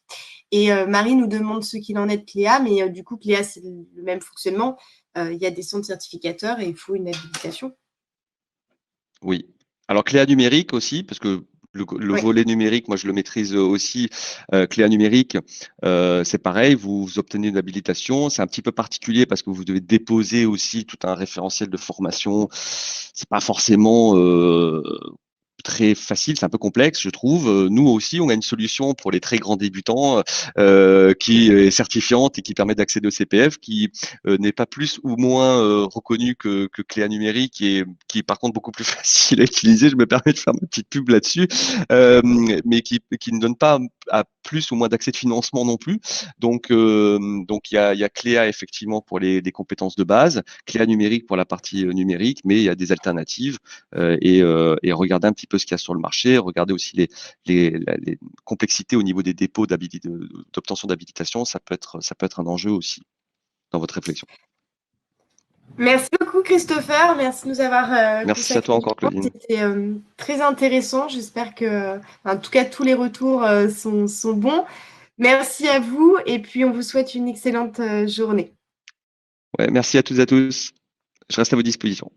Et Marie nous demande ce qu'il en est de Cléa, mais du coup, Cléa, c'est le même fonctionnement. Il y a des centres certificateurs et il faut une habilitation. Oui. Alors, Cléa numérique aussi, parce que le volet numérique, moi, je le maîtrise aussi. Cléa numérique, c'est pareil, vous obtenez une habilitation. C'est un petit peu particulier parce que vous devez déposer aussi tout un référentiel de formation. C'est pas forcément très facile, c'est un peu complexe, je trouve. Nous aussi, on a une solution pour les très grands débutants qui est certifiante et qui permet d'accéder au CPF, qui n'est pas plus ou moins reconnue que Cléa numérique et qui est par contre beaucoup plus facile à utiliser. Je me permets de faire ma petite pub là-dessus, mais qui ne donne pas à plus ou moins d'accès de financement non plus. Donc il y a Cléa effectivement pour les compétences de base, Cléa numérique pour la partie numérique, mais il y a des alternatives et regardez un petit peu ce qu'il y a sur le marché, regardez aussi les complexités au niveau des dépôts d'obtention d'habilitation, ça peut être un enjeu aussi dans votre réflexion. Merci beaucoup Christopher, merci de nous avoir Merci à toi encore Claudine. C'était très intéressant, j'espère que, en tout cas, tous les retours sont bons. Merci à vous et puis on vous souhaite une excellente journée. Ouais, merci à toutes et à tous. Je reste à vos dispositions.